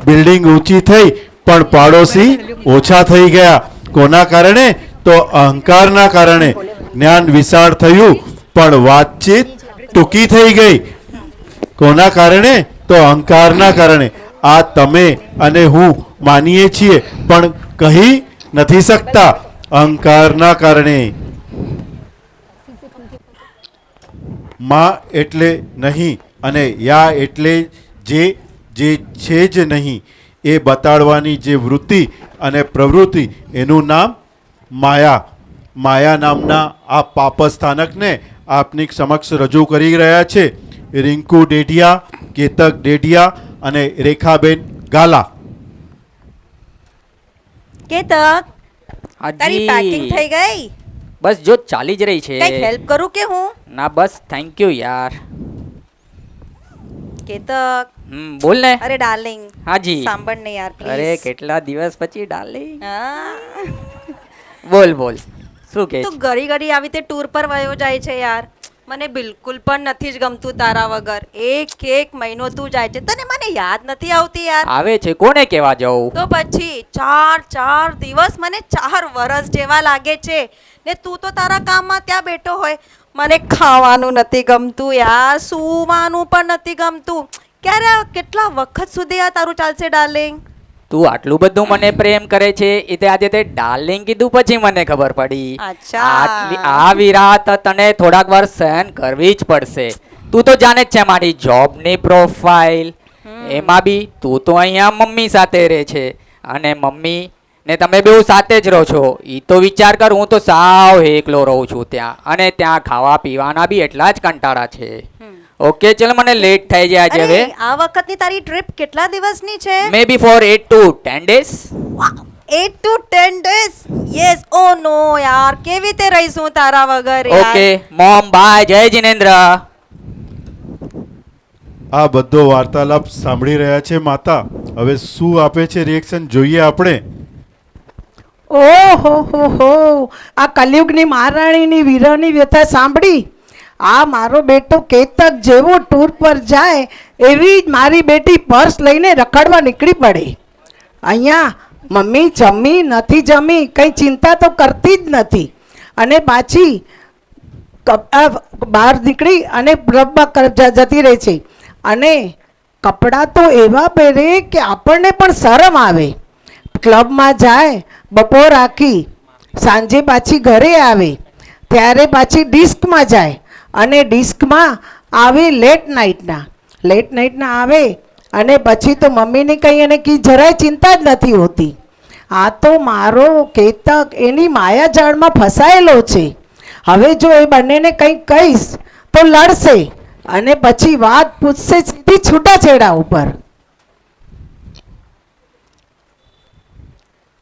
બિલ્ડિંગ ઊંચી થઈ પણ પાડોશી ઓછા થઈ ગયા. કોના કારણે? તો અહંકારના કારણે. જ્ઞાન વિશાળ થયું પણ વાતચીત ટૂંકી થઈ ગઈ. કોના કારણે? તો અહંકારના કારણે. આ તમે અને હું માનીએ છીએ પણ કહી નથી શકતા, અહંકારના કારણે. માં એટલે નહીં અને યા એટલે જે છે જ નહીં એ બતાડવાની જે વૃત્તિ અને પ્રવૃત્તિ, એનું નામ માયા. માયા નામના આ પાપસ્થાનકને આપની સમક્ષ રજૂ કરી રહ્યા છે રિંકુ ડેઢિયા, કેતક ડેઢિયા અને રેખાબેન ગાલા. કેતક, તારી પેકિંગ થઈ ગઈ? બસ જો ચાલી જ રહી છે. કઈ હેલ્પ કરું કે હું? ના બસ થેન્ક યુ યાર. કેતક, બોલ ને. અરે ડાર્લિંગ, હાજી. સાંભળ ને યાર પ્લીઝ. અરે કેટલા દિવસ પછી ડાર્લિંગ. હા, બોલ બોલ, શું કે? તું ઘડી ઘડી આવી તે ટૂર પર વયો જાય છે યાર. મને બિલકુલ પણ નથી જ ગમતું તારા વગર. એક મહિનો તું જાય છે, તને મને યાદ નથી આવતી યાર. આવે છે, કોને કહેવા જાઉં? તો પછી ચાર દિવસ મને 4 વર્ષ જેવા લાગે છે ને તું તો તારા કામમાં ત્યાં બેઠો હોય. મને ખાવાનું નથી ગમતું યાર, સૂવાનું પણ નથી ગમતું. કેટલા વખત સુધી આ તારું ચાલશે ડાર્લિંગ? તું આટલું બધું મને પ્રેમ કરે છે એ તે આજે તે ડાર્લિંગ કીધું પછી મને ખબર પડી. અચ્છા. આ વિરાત તને થોડાક વાર સહન કરવી જ પડશે. તું તો જાણે જ છે મારી જોબની પ્રોફાઇલ. એમાં બી તું તો અહીંયા મમ્મી સાથે રહે છે અને મમ્મી ને તમે બેઉ સાથે જ રહો છો. એ તો વિચાર કર, હું તો સાવ એકલો રહું છું ત્યાં, અને ત્યાં ખાવા પીવાના બી એટલા જ કંટાળા છે. ઓકે ચલ, મને લેટ થઈ જાય આજે હવે. આ વખતની તારી ટ્રીપ કેટલા દિવસની છે? May be for 8 to 10 days. 8 to 10 days? Yes. Oh no યાર, કેવી રીતે રહીશું તારા વગર યાર? Okay mom, bye. જય જિનેન્દ્ર. આ બધો વાર્તાલાપ સાંભળી રહ્યા છે માતા. હવે શું આપે છે રિએક્શન જોઈએ આપણે. ઓહો હો, આ કલયુગની મહારાણીની વીરની વ્યથા સાંભળી આ મારો બેટો કેતક જેવો ટૂર પર જાય એવી જ મારી બેટી પર્સ લઈને રખડવા નીકળી પડે. અહીંયા મમ્મી જમી નથી જમી કંઈ ચિંતા તો કરતી જ નથી, અને પાછી બહાર નીકળી અને ક્લબમાં જતી રહે છે, અને કપડાં તો એવા પહેરે કે આપણને પણ શરમ આવે. ક્લબમાં જાય, બપોર આખી, સાંજે પાછી ઘરે આવે, ત્યારે પાછી ડિસ્કમાં જાય, અને ડિસ્કમાં આવે લેટ નાઇટના આવે, અને પછી તો મમ્મીને કંઈ એને કી જરાય ચિંતા જ નથી હોતી. આ તો મારો કેતક એની માયાજાળમાં ફસાયેલો છે. હવે જો એ બંનેને કંઈક કહીશ તો લડશે, અને પછી વાત પૂછશે સીધી છૂટાછેડા ઉપર.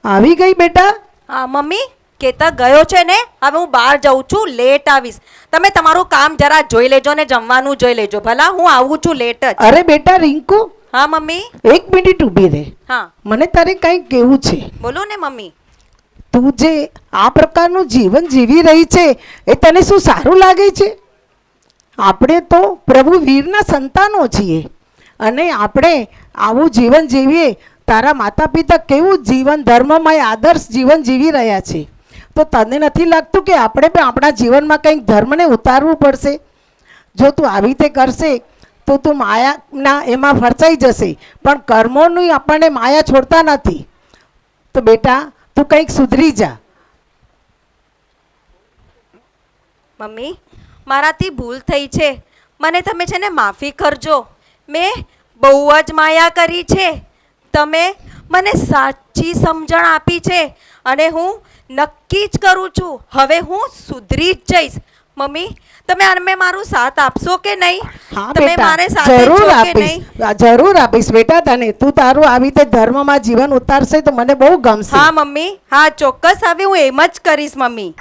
આવી ગઈ બેટા? હા મમ્મી, કેતક ગયો છે ને, હવે હું બહાર જાઉં છું, લેટ આવીશ. તમે તમારું કામ જરા જોઈ લેજો ને જમવાનું જોઈ લેજો ભલા, હું આવું છું લેટ જ. અરે બેટા રિંકુ. હા મમ્મી. 1 મિનિટ ઊભી રહે. હા મને તારે કંઈક કહેવું છે. બોલો ને મમ્મી. તું જે આ પ્રકારનું જીવન જીવી રહી છે એ તને શું સારું લાગે છે? આપણે તો પ્રભુ વીરના સંતાનો છીએ, અને આપણે આવું જીવન જીવીએ. તારા માતા પિતા કેવું જીવન ધર્મમય આદર્શ જીવન જીવી રહ્યા છે, તો તને નથી લાગતું કે આપણે પણ આપણા જીવનમાં કંઈક ધર્મને ઉતારવું પડશે? જો તું આવી રીતે કરશે તો તું માયાના એમાં ફરસાઈ જશે, પણ કર્મોની આપણને માયા છોડતા નથી. તો બેટા તું કંઈક સુધરી જા. મમ્મી, મારાથી ભૂલ થઈ છે, મને તમે છે ને માફી કરજો. મેં બહુ જ માયા કરી છે. તમે મને સાચી સમજણ આપી છે, અને હું નક્કી જ કરું છું હવે હું સુધરી જ જઈશ. મમ્મી, તમે આને મારું સાથ આપશો કે નહીં? હા તમે બેટા, મારે સાથે જરૂર છો કે આપીશ, નહીં? જરૂર આપીશ બેટા તને. તું તારું આવી રીતે ધર્મમાં જીવન ઉતારશે તો મને બહુ ગમશે. હા મમ્મી, હા ચોક્કસ, હવે હું એમ જ કરીશ મમ્મી.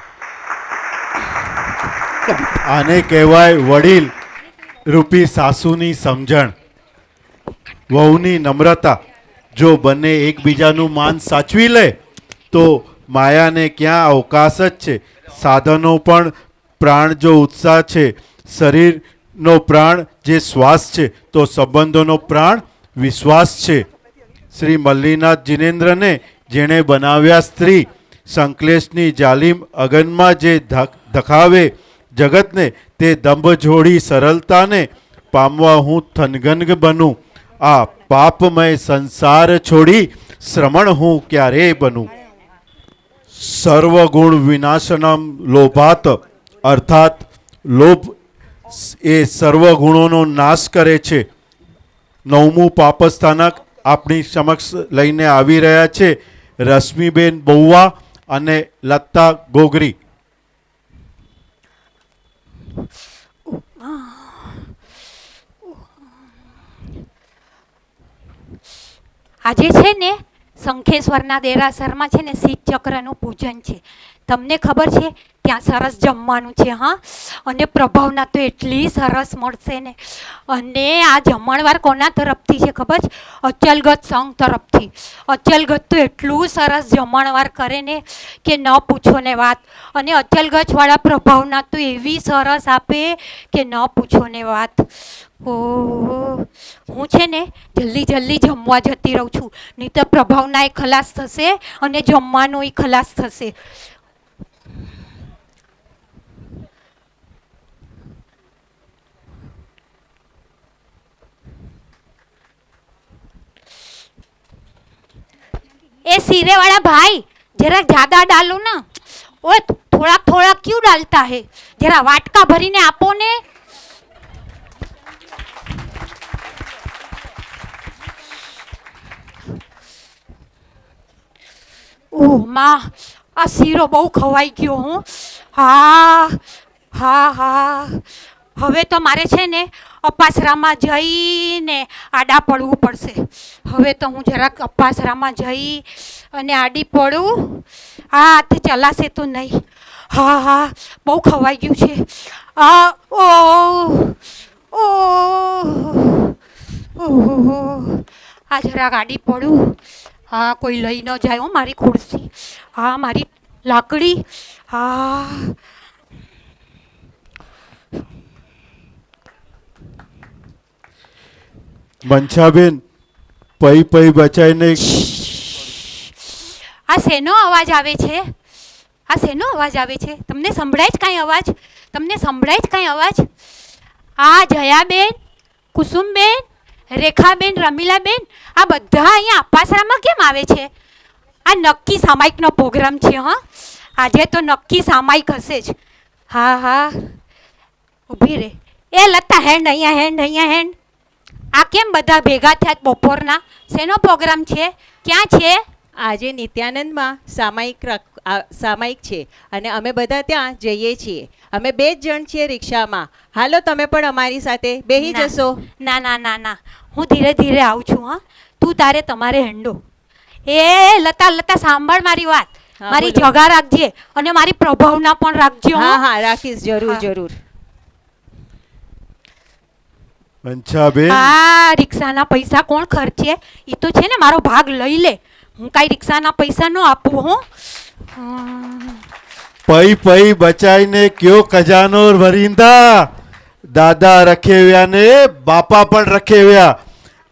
આને કહેવાય વડીલ રૂપી સાસુની સમજણ, વહુની નમ્રતા. જો બંને એકબીજાનું માન સાચવી લે તો માયાને ક્યાં અવકાશ જ છે. સાધનો પણ પ્રાણ જો ઉત્સાહ છે, શરીરનો પ્રાણ જે શ્વાસ છે, તો સંબંધોનો પ્રાણ વિશ્વાસ છે. શ્રી મલ્લીનાથ જિનેન્દ્રને જેણે બનાવ્યા સ્ત્રી, સંકલેશની જાલિમ અગનમાં જે ધખાવે જગતને, તે દંભ છોડી સરળતાને પામવા હું થનગનગ બનું. આ પાપમય સંસાર છોડી શ્રમણ હું ક્યારે બનું. સર્વગુણ વિનાશનમ લોભાત, અર્થાત લોભ એ સર્વગુણોનો નાશ કરે છે. 9મું પાપસ્થાનક આપણી સમક્ષ લઈને આવી રહ્યા છે રશ્મિબેન બહુવા અને લતા ગોગરી. આજે છે ને શંખેશ્વરના દેરાસરમાં છે ને શીત ચક્રનું પૂજન છે. તમને ખબર છે ત્યાં સરસ જમવાનું છે હા, અને પ્રભાવના તો એટલી સરસ મળશે ને. અને આ જમણવાર કોના તરફથી છે ખબર છે? અચલગત સંઘ તરફથી. અચલગત તો એટલું સરસ જમણવાર કરે ને કે ન પૂછો ને વાત. અને અચલગતવાળા પ્રભાવના તો એવી સરસ આપે કે ન પૂછો ને વાત. ઓહ, હું છે ને જલ્દી જમવા જતી રહું છું, નહીં તો પ્રભાવના એ ખલાસ થશે અને જમવાનું એ ખલાસ થશે. ए सीरे वाला भाई जरा ज्यादा डालो ना. ओए थोड़ा क्यों डालता है? जरा वाटका भरीने आपो ने. ઓહ માં, આ શીરો બહુ ખવાઈ ગયો હું. હા, હવે તો મારે છે ને અપાસરામાં જઈને આડા પડવું પડશે. હવે તો હું જરાક અપાસરામાં જઈ અને આડી પડું. આ હાથ ચલાશે તો નહીં. હા, બહુ ખવાઈ ગયું છે. આ જરાક આડી પડું. હા, કોઈ લઈ ન જાય હો મારી ખુરશી. હા, મારી લાકડી. હા, મંછાબેન, પઈ બચાઈને. આ શેનો અવાજ આવે છે? આ શેનો અવાજ આવે છે? તમને સંભળાય જ કાંઈ અવાજ? તમને સંભળાય જ કાંઈ અવાજ? આ જયાબેન, કુસુમબેન, રેખાબેન, રમીલાબેન, આ બધા અહીંયા અપાસરામાં કેમ આવે છે? આ નક્કી સામાયિકનો પ્રોગ્રામ છે. હા, આજે તો નક્કી સામાયિક હશે જ. હા, ઊભી રે. એ લતા, હેન્ડ અહીંયા હેન્ડ. આ કેમ બધા ભેગા થયા બપોરના? શેનો પ્રોગ્રામ છે? ક્યાં છે? આજે નિત્યાનંદમાં સામાયિક છે અને અમે બધા ત્યાં જઈએ છીએ. અમે 2 જ જણ છીએ રિક્ષામાં. હાલો તમે પણ અમારી સાથે બેહી જશો. ના, હું ધીરે આવું છું. હા, તું તારે તમારે હેંડો. એ લતા સાંભળ મારી વાત. મારી જગા રાખજે અને મારી પ્રભાવના પણ રાખજો. હા, રાખીશ, જરૂર. મંછાબેન, આ રિક્ષાના પૈસા કોણ ખર્ચે? એ તો છે ને મારો ભાગ લઈ લે. હું કાંઈ રિક્ષાના પૈસા ન આપું. હો, પઈ બચાઈને કયો ખજાનો ભરીંદા. દાદા રખેવ્યા ને બાપા પણ રખેવ્યા.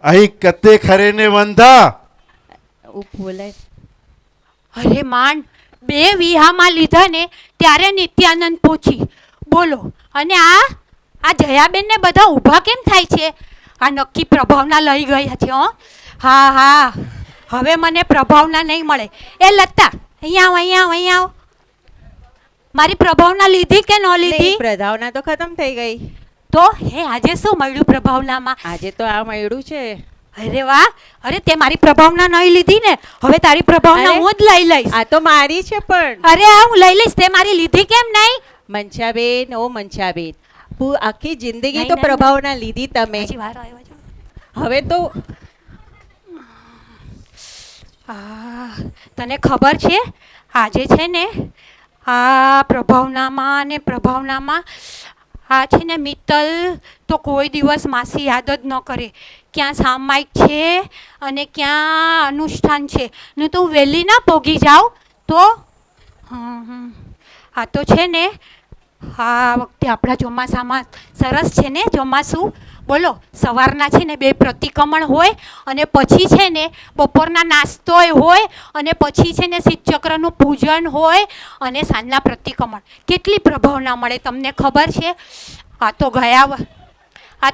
અહીં કતે ખરે ને વંધા. અરે માંડ 2 વીહામાં લીધા ને ત્યારે નિત્યાનંદ પહોંચી. બોલો. અને આ જયાબેન ને બધા ઊભા કેમ થાય છે? આ નક્કી પ્રભાવના લઈ ગયા છે. હા, હવે મને પ્રભાવના નહીં મળે. એ લતા, અહીંયા આવ. મારી પ્રભાવના લીધી કે ન લીધી? પ્રભાવના તો ખતમ થઈ ગઈ. તો આજે શું મળ્યું પ્રભાવનામાં? આજે તો આ મળ્યું છે. અરે વાહ. અરે તે મારી પ્રભાવના નહીં લીધી ને, હવે તારી પ્રભાવના હું જ લઈ લઈશ. આ તો મારી છે પણ. અરે હું લઈ લઈશ. તે મારી લીધી કેમ નહીં? મંછાબેન, આખી જિંદગી તો પ્રભાવના લીધી તમે. હવે તો તને ખબર છે આજે છે ને આ પ્રભાવનામાં આ છે ને મિત્તલ તો કોઈ દિવસ માસી યાદ જ ન કરે. ક્યાં સામાયિક છે અને ક્યાં અનુષ્ઠાન છે ને તું વહેલી ના પોગી જાવ તો. આ તો છે ને આ વખતે આપણા ચોમાસામાં સરસ છે ને ચોમાસું. બોલો, સવારના છે ને 2 પ્રતિક્રમણ હોય અને પછી છે ને બપોરના નાસ્તોય હોય અને પછી છે ને શીતચક્રનું પૂજન હોય અને સાંજના પ્રતિક્રમણ. કેટલી પ્રભાવના મળે તમને ખબર છે? આ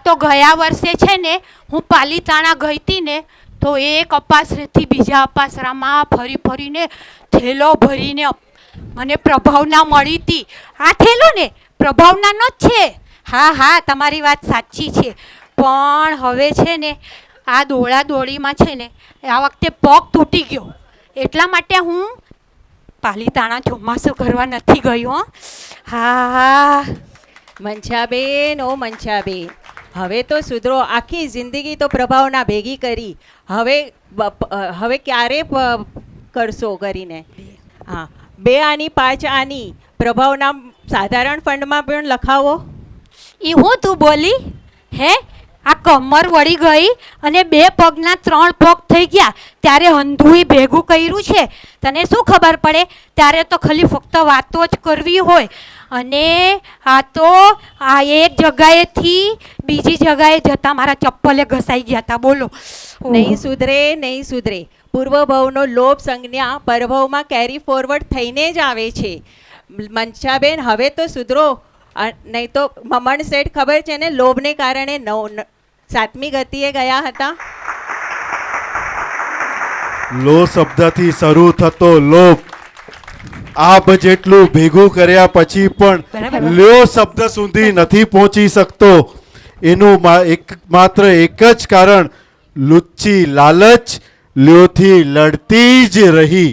તો ગયા વર્ષે છે ને હું પાલીતાણા ગઈ હતી ને તો એક અપાસરેથી બીજા અપાસરામાં ફરીને થેલો ભરીને મને પ્રભાવના મળી હતી. આ થેલો ને પ્રભાવનાનો જ છે. હા, તમારી વાત સાચી છે. પણ હવે છે ને આ દોડીમાં છે ને આ વખતે પગ તૂટી ગયો. એટલા માટે હું પાલીતાણા ચોમાસું કરવા નથી ગઈ. હા, મંછાબેન, હવે તો સુધરો. આખી જિંદગી તો પ્રભાવના ભેગી કરી. હવે ક્યારે કરશો કરીને? હા, 2 આની 5 આની પ્રભાવના સાધારણ ફંડમાં પણ લખાવો. એ હું તું બોલી હે? આ કમર વળી ગઈ અને 2 પગના 3 પગ થઈ ગયા ત્યારે અંધુય ભેગું કર્યું છે. તને શું ખબર પડે? ત્યારે તો ખાલી ફક્ત વાતો જ કરવી હોય. અને આ તો આ એક જગાએથી બીજી જગાએ જતા મારા ચપ્પલે ઘસાઈ ગયા હતા. બોલો. નહીં સુધરે, નહીં સુધરે. પૂર્વભવનો લોભ સંજ્ઞા પરભવમાં કેરી ફોરવર્ડ થઈને જ આવે છે. મનસાબેન હવે તો સુધરો, નહીં તો મમણ શેઠ ખબર છે ને, લોભને કારણે 7મી ગતિએ ગયા હતા. લો શબ્દથી શરૂ થતો લોભ આબ જેટલું ભેગું કર્યા પછી પણ લ્યો શબ્દ સુધી નથી પહોંચી શકતો. એનું માત્ર એક જ કારણ લુચ્ચી લાલચ લ્યોથી લડતી જ રહી.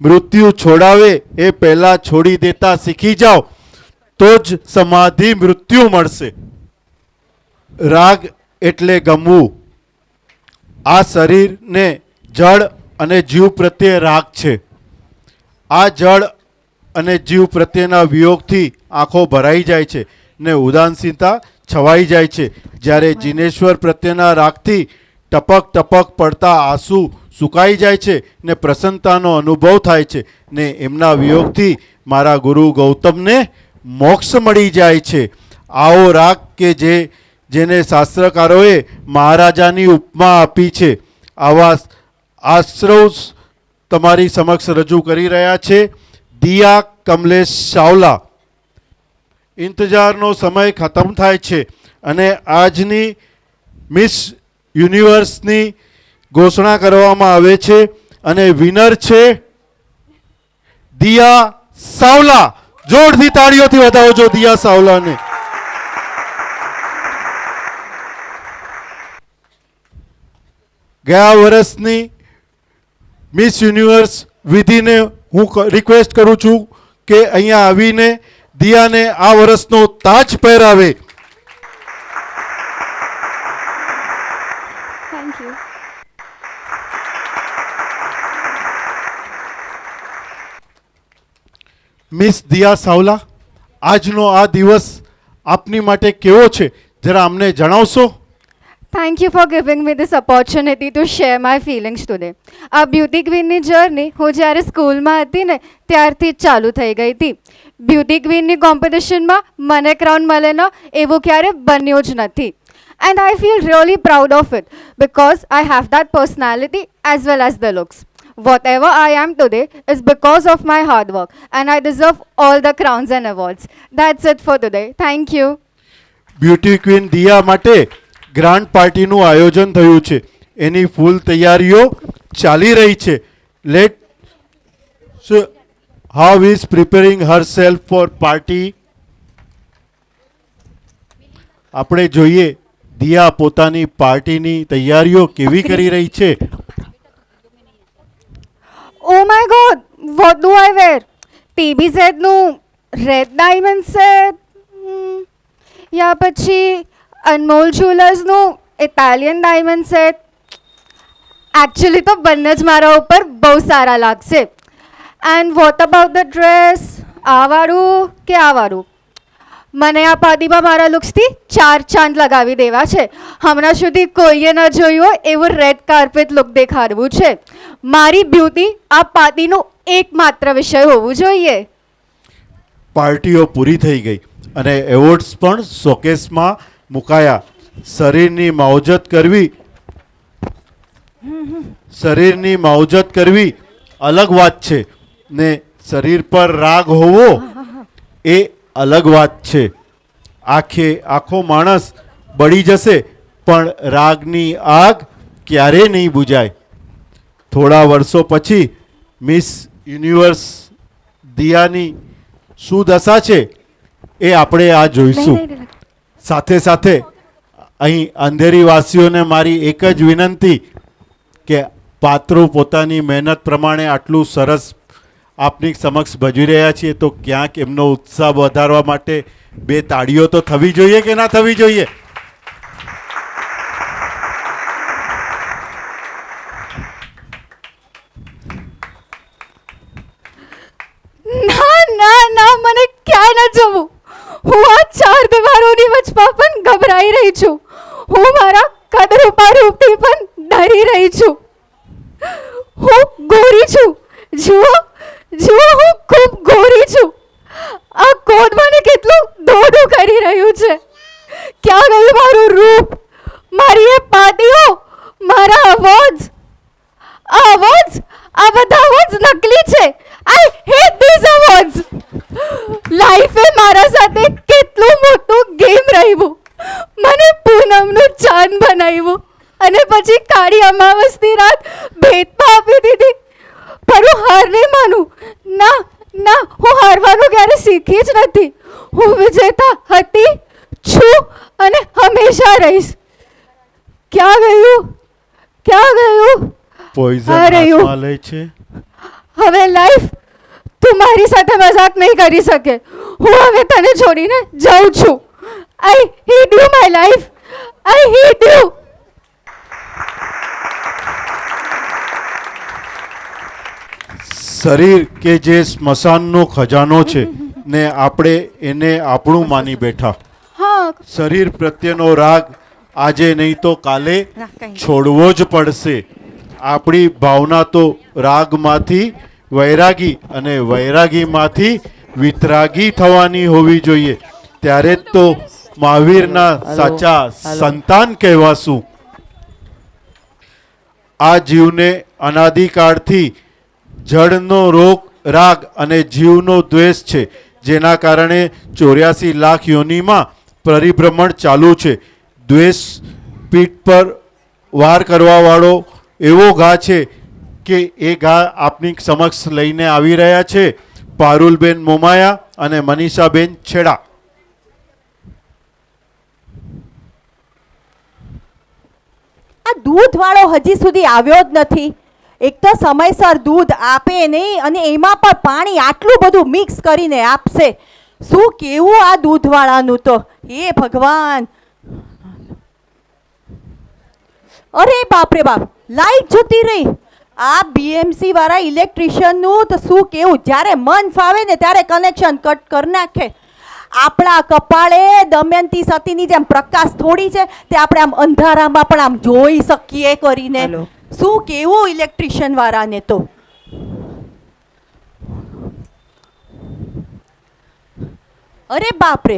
મૃત્યુ છોડાવે એ પહેલા છોડી દેતા શીખી જાઓ તો જ સમાધિ મૃત્યુ મળશે. રાગ એટલે ગમવું. આ શરીરને જળ અને જીવ પ્રત્યે રાગ છે. આ જળ અને જીવ પ્રત્યેના વિયોગથી આંખો ભરાઈ જાય છે ને ઉદાસીનતા છવાઈ જાય છે. જ્યારે જીનેશ્વર પ્રત્યેના રાગથી ટપક ટપક પડતા આંસુ સુકાઈ જાય છે ને પ્રસન્નતાનો અનુભવ થાય છે ને એમના વિયોગથી મારા ગુરુ ગૌતમને મોક્ષ મળી જાય છે. આવો રાગ કે જેને શાસ્ત્રકારોએ મહારાજાની ઉપમા આપી છે. આવા આશ્રવ તમારી સમક્ષ રજૂ કરી રહ્યા છે દિયા કમલેશ ચાવલા. ઇંતજારનો સમય ખતમ થાય છે અને આજની મિસ યુનિવર્સની ઘોષણા કરવામાં આવે છે અને વિનર છે દિયા ચાવલા. જોરથી તાળીઓથી વધાવજો દિયા ચાવલાને. ગયા વર્ષની મિસ યુનિવર્સ વિધિને હું રિક્વેસ્ટ કરું છું કે અહીંયા આવીને દિયાને આ વર્ષનો તાજ પહેરાવે. Thank you. Miss Diya Chawla, આજનો આ દિવસ આપની માટે કેવો છે જરા અમને જણાવશો? Thank you for giving me this opportunity to share my feelings today. આ બ્યુટી ક્વીનની જર્ની હું જ્યારે સ્કૂલમાં હતી ને ત્યારથી જ ચાલુ થઈ ગઈ હતી. બ્યુટી ક્વીનની કોમ્પિટિશનમાં મને ક્રાઉન મળે ન એવું ક્યારે બન્યું જ નથી. And I feel really proud of it because I have that personality as well as the looks. Whatever I am today is because of my hard work and I deserve all the crowns and awards. That's it for today. Thank you. Beauty queen Diya માટે grand પાર્ટીનું આયોજન થયું છે. એની ફૂલ તૈયારીઓ ચાલી રહી છે. Let how is preparing herself for party. આપણે જોઈએ દિયા પોતાની પાર્ટીની તૈયારીઓ કેવી કરી રહી છે. Oh my god, what do I wear? TBZ નું રેડ ડાયમંડ સેટ યા પછી અનમોલ જ્વેલર્સનું ઇટાલિયન ડાયમંડ સેટ. એકચ્યુઅલી તો બંને જ મારા ઉપર બહુ સારા લાગશે. And what about the dress? આ વાળું કે આ વાળું? મને આ પાર્ટીમાં મારા લુક્સથી 4 ચાંદ લગાવી દેવા છે. હમણાં સુધી કોઈએ ન જોયું હોય એવું રેડ કાર્પેટ લુક દેખાડવું છે. મારી બ્યુટી આ પાર્ટીનો એકમાત્ર વિષય હોવું જોઈએ. પાર્ટીઓ પૂરી થઈ ગઈ અને એવોર્ડ્સ પણ શોકેસમાં મુકાયા. શરીરની માવજત કરવી અલગ વાત છે ને શરીર પર રાગ હોવો એ અલગ વાત છે. આખો માણસ બળી જશે પણ રાગની આગ ક્યારેય નહીં બુજાય. થોડા વર્ષો પછી મિસ યુનિવર્સ દિયાની શું દશા છે એ આપણે આ જોઈશું. સાથે સાથે અહીં અંધેરીવાસીઓને મારી એક જ વિનંતી કે પાત્રો પોતાની મહેનત પ્રમાણે આટલું સરસ આપની સમક્ષ ભજવી રહ્યા છીએ તો ક્યાંક એમનો ઉત્સાહ વધારવા માટે 2 તાળીઓ તો થવી જોઈએ કે ના થવી જોઈએ? ના ના ના, મને જવું. હું આ ચાર દીવારોની વચમાં પણ ગભરાઈ રહી છું. હું મારા કદરૂપા રૂપથી પણ ડરી રહી છું. હું ગોરી છું. જુઓ જુઓ, હું ખૂબ ગોરી છું. આ કોટ મને કેટલું દોડું કરી રહ્યું છે. ક્યાં ગયું મારું રૂપ, મારી એ પાટીઓ, મારા અવાજ? આ અવાજ, આ બધા અવાજ નકલી છે. આઈ હેટ ધીસ અવાજ. લાઈફે મારા સાથે કેટલું મોટું ગેમ રમ્યું. મને પૂનમનું ચાંદ બનાવ્યું અને પછી કાળી અમાવસની રાત ભેટમાં આપી દીધી. પણ હું હાર નહીં માનું. ના ના, હું હારવાનું ક્યારે શીખી જ નથી. હું વિજેતા હતી, છું અને હંમેશા રહીશ. ક્યાં ગયું, ક્યાં ગયું? પોઈઝન આ રહ્યું. હાથમાં લે છે. હવે લાઈફ, તું મારી સાથે મજાક નહીં કરી શકે. હું હવે તને છોડીને જાઉં છું. I hate you my life, I hate you. શરીર કે જે સ્મશાનનો ખજાનો છે ને આપણે એને આપણું માની બેઠા. હા, શરીર પ્રત્યેનો રાગ આજે નહીં તો કાલે છોડવો જ પડશે. આપણી ભાવના તો રાગમાંથી વૈરાગી અને વૈરાગીમાંથી વિતરાગી થવાની હોવી જોઈએ. ત્યારે જ તો મહાવીરના સાચા સંતાન કહેવાશું. આ જીવને અનાદિકાળથી જળનો રોગ, રાગ અને જીવનો દ્વેષ છે, જેના કારણે 84 લાખ યોનિમાં પરિભ્રમણ ચાલુ છે. દ્વેષ પીઠ પર વાર કરવાવાળો એવો ઘા છે કે એ ઘા આપની સમક્ષ લઈને આવી રહ્યા છે પારુલબેન મોમાયા અને મનીષાબેન છેડા. આ દૂધવાળો હજી સુધી આવ્યો જ નથી. એક તો સમયસર દૂધ આપે નહીં અને એમાં પણ પાણી આટલું બધું મિક્સ કરીને આપશે. શું કેવું આ દૂધવાળાનું તો, હે ભગવાન. અરે બાપ રે બાપ, લાઈટ જતી રહી. આ બીએમસી વાળા ઇલેક્ટ્રિશિયનનું તો શું કેવું, જ્યારે મન ફાવે ને ત્યારે કનેક્શન કટ કરી નાખે. આપણા કપાળે દમયંતી સતીની જેમ પ્રકાશ થોડી છે તે આપણે આમ અંધારામાં પણ આમ જોઈ શકીએ કરીને. શું કેવું ઇલેક્ટ્રિશિયન વાળાને તો. અરે બાપરે,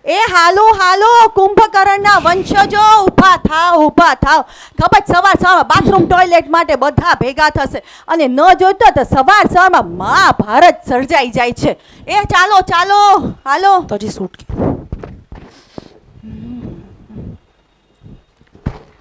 એ હાલો હાલો કુંભકર્ણના વંશજો, ઊભા થાવ ઊભા થાવ. ખબર સવાર બાથરૂમ ટોયલેટ માટે બધા ભેગા થશે અને ન જોઈતો તો સવારમાં મહાભારત સર્જાઈ જાય છે. એ ચાલો ચાલો હાલો. તો હજી સૂટ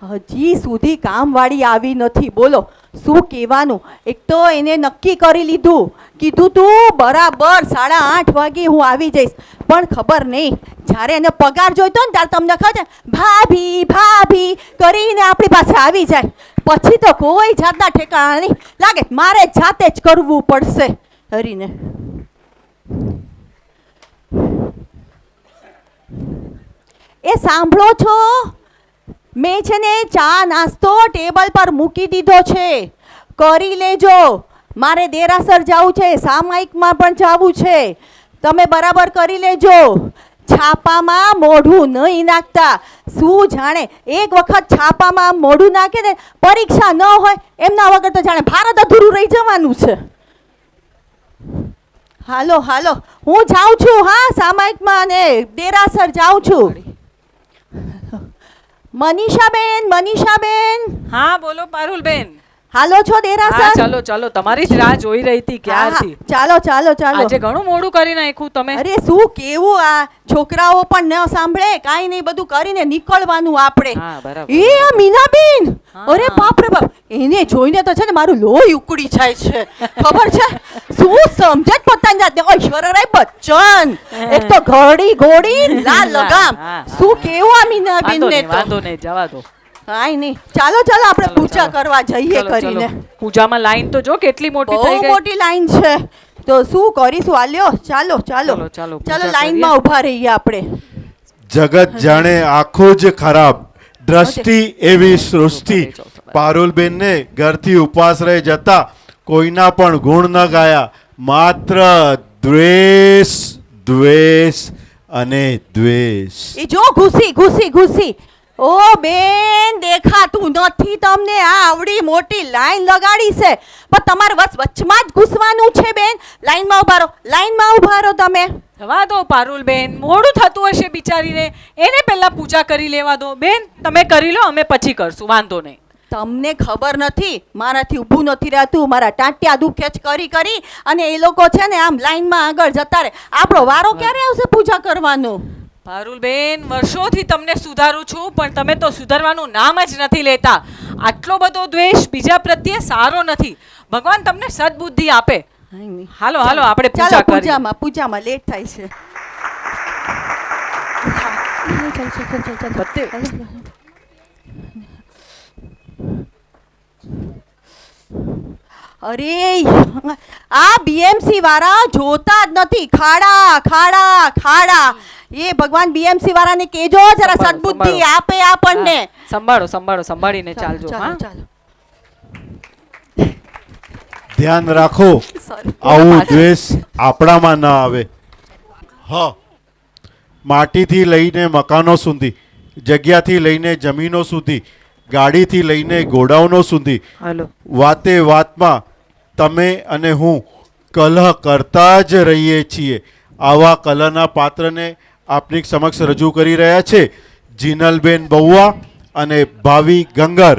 હજી સુધી કામવાળી આવી નથી. બોલો શું કહેવાનું. એક તો એને નક્કી કરી લીધું, કીધું તું બરાબર 8:30 વાગે હું આવી જઈશ. પણ ખબર નહીં, જ્યારે એને પગાર જોઈતો ને ત્યારે તમને ખબર છે ભાભી ભાભી કરીને આપણી પાસે આવી જાય. પછી તો કોઈ જાતના ઠેકાણા નહીં. લાગે મારે જાતે જ કરવું પડશે. હરીને એ સાંભળો છો, મેં છે ને ચા નાસ્તો ટેબલ પર મૂકી દીધો છે. કરી લેજો. મારે દેરાસર જવું છે, સામાયિકમાં પણ જવું છે. તમે બરાબર કરી લેજો. છાપામાં મોઢું નહીં નાખતા. શું જાણે એક વખત છાપામાં મોઢું નાખે ને પરીક્ષા ન હોય એમના વગર તો જાણે ભારત અધૂરું રહી જવાનું છે. હાલો હાલો, હું જાઉં છું. હા, સામાયિકમાં અને દેરાસર જાઉં છું. મનીષાબેન, મનીષાબેન. હા બોલો પારુલબેન. હાલો છો દેરાસર? હા ચાલો ચાલો, તમારી જ રાહ જોઈ રહી હતી ક્યારથી. ચાલો ચાલો ચાલો. આજે ઘણું મોડું કરી નાખ્યું તમે. અરે શું કેવું, આ છોકરાઓ પણ ન સાંભળે, કાંઈ નહીં, બધું કરીને નીકળવાનું આપણે. હા બરાબર. એ આ મીનાબેન, અરે બાપ રે બાપ, એને જોઈને તો છે ને મારું લોહી ઉકળી જાય છે. ખબર છે શું સમજે જ પોતાની જાતને. ઐશ્વર્યા રાય બચ્ચન, એક તો ઘડી ઘોડી લાલ લગામ. શું કેવું આ મીનાબેન ને તો. વાંધો નહીં, જવા દો. કાંઈ નહીં, ચાલો ચાલો આપણે પૂજા કરવા જઈએ કરીને. પૂજામાં લાઈન તો જો કેટલી મોટી થઈ બહુ ગઈ. મોટી લાઈન છે. તો શું કરીશું? આલ્યો ચાલો ચાલો ચાલો ચાલો લાઈનમાં ઊભા રહીએ આપણે. જગત જાણે આખું જ ખરાબ, દ્રષ્ટિ એવી સૃષ્ટિ. પારુલબેનને ઘરથી ઉપવાસ રહી જતા કોઈના પણ ગુણ ન ગાયા, માત્ર દ્વેષ દ્વેષ અને દ્વેષ. એ જો ઘૂસી ઘૂસી ઘૂસી. ઓ બેન, દેખાતું નથી તમને? આ આવડી મોટી લાઈન લગાડી છે, પણ તમારે વચમાં જ ઘૂસવાનું છે બેન. લાઈનમાં ઉભા રહો, લાઈનમાં ઉભા રહો તમે. જવા દો પારુલબેન, મોડું થતું હશે બિચારીને, એને પહેલા પૂજા કરી લેવા દો. બેન તમે કરી લો, અમે પછી કરશું, વાંધો નહીં. તમને ખબર નથી, મારાથી ઊભું નથી રહેતું. મારા ટાંટિયા દુખે જ કરી કરી, અને એ લોકો છે ને આમ લાઈનમાં આગળ જતા રહે. આપણો વારો ક્યારે આવશે પૂજા કરવાનો? પારુલબેન, વર્ષોથી તમને સુધારું છું, પણ તમે તો સુધારવાનું નામ જ નથી લેતા. આટલો બધો દ્વેષ બીજા પ્રત્યે સારો નથી. ભગવાન તમને સદબુદ્ધિ આપે. હાલો હાલો, આપણે પૂજા ચાલો કરીએ. પૂજામાં લેટ થાય છે. અરે આ બીએમસી વાળા જોતા જ નથી. ખાડા ખાડા ખાડા. એ ભગવાન બીએમસી વાળાને કેજો જરા સદબુદ્ધિ આપે આપણને. સંભાળો સંભાળો, સંભાળીને ચાલજો. હા, ચાલો. ધ્યાન રાખો, આવું દ્વેષ આપણામાં ના આવે. હા, માટીથી લઈને મકાનો સુધી, જગ્યાથી લઈને જમીનો સુધી, ગાડીથી લઈને ગોડાઉનો સુધી, વાતે વાતમાં તમે અને હું કલહ કરતા જ રહીએ છીએ. આવા કલહના પાત્રને આપની સમક્ષ રજૂ કરી રહ્યા છે જીનલબેન બહુઆ અને ભાવી ગંગર.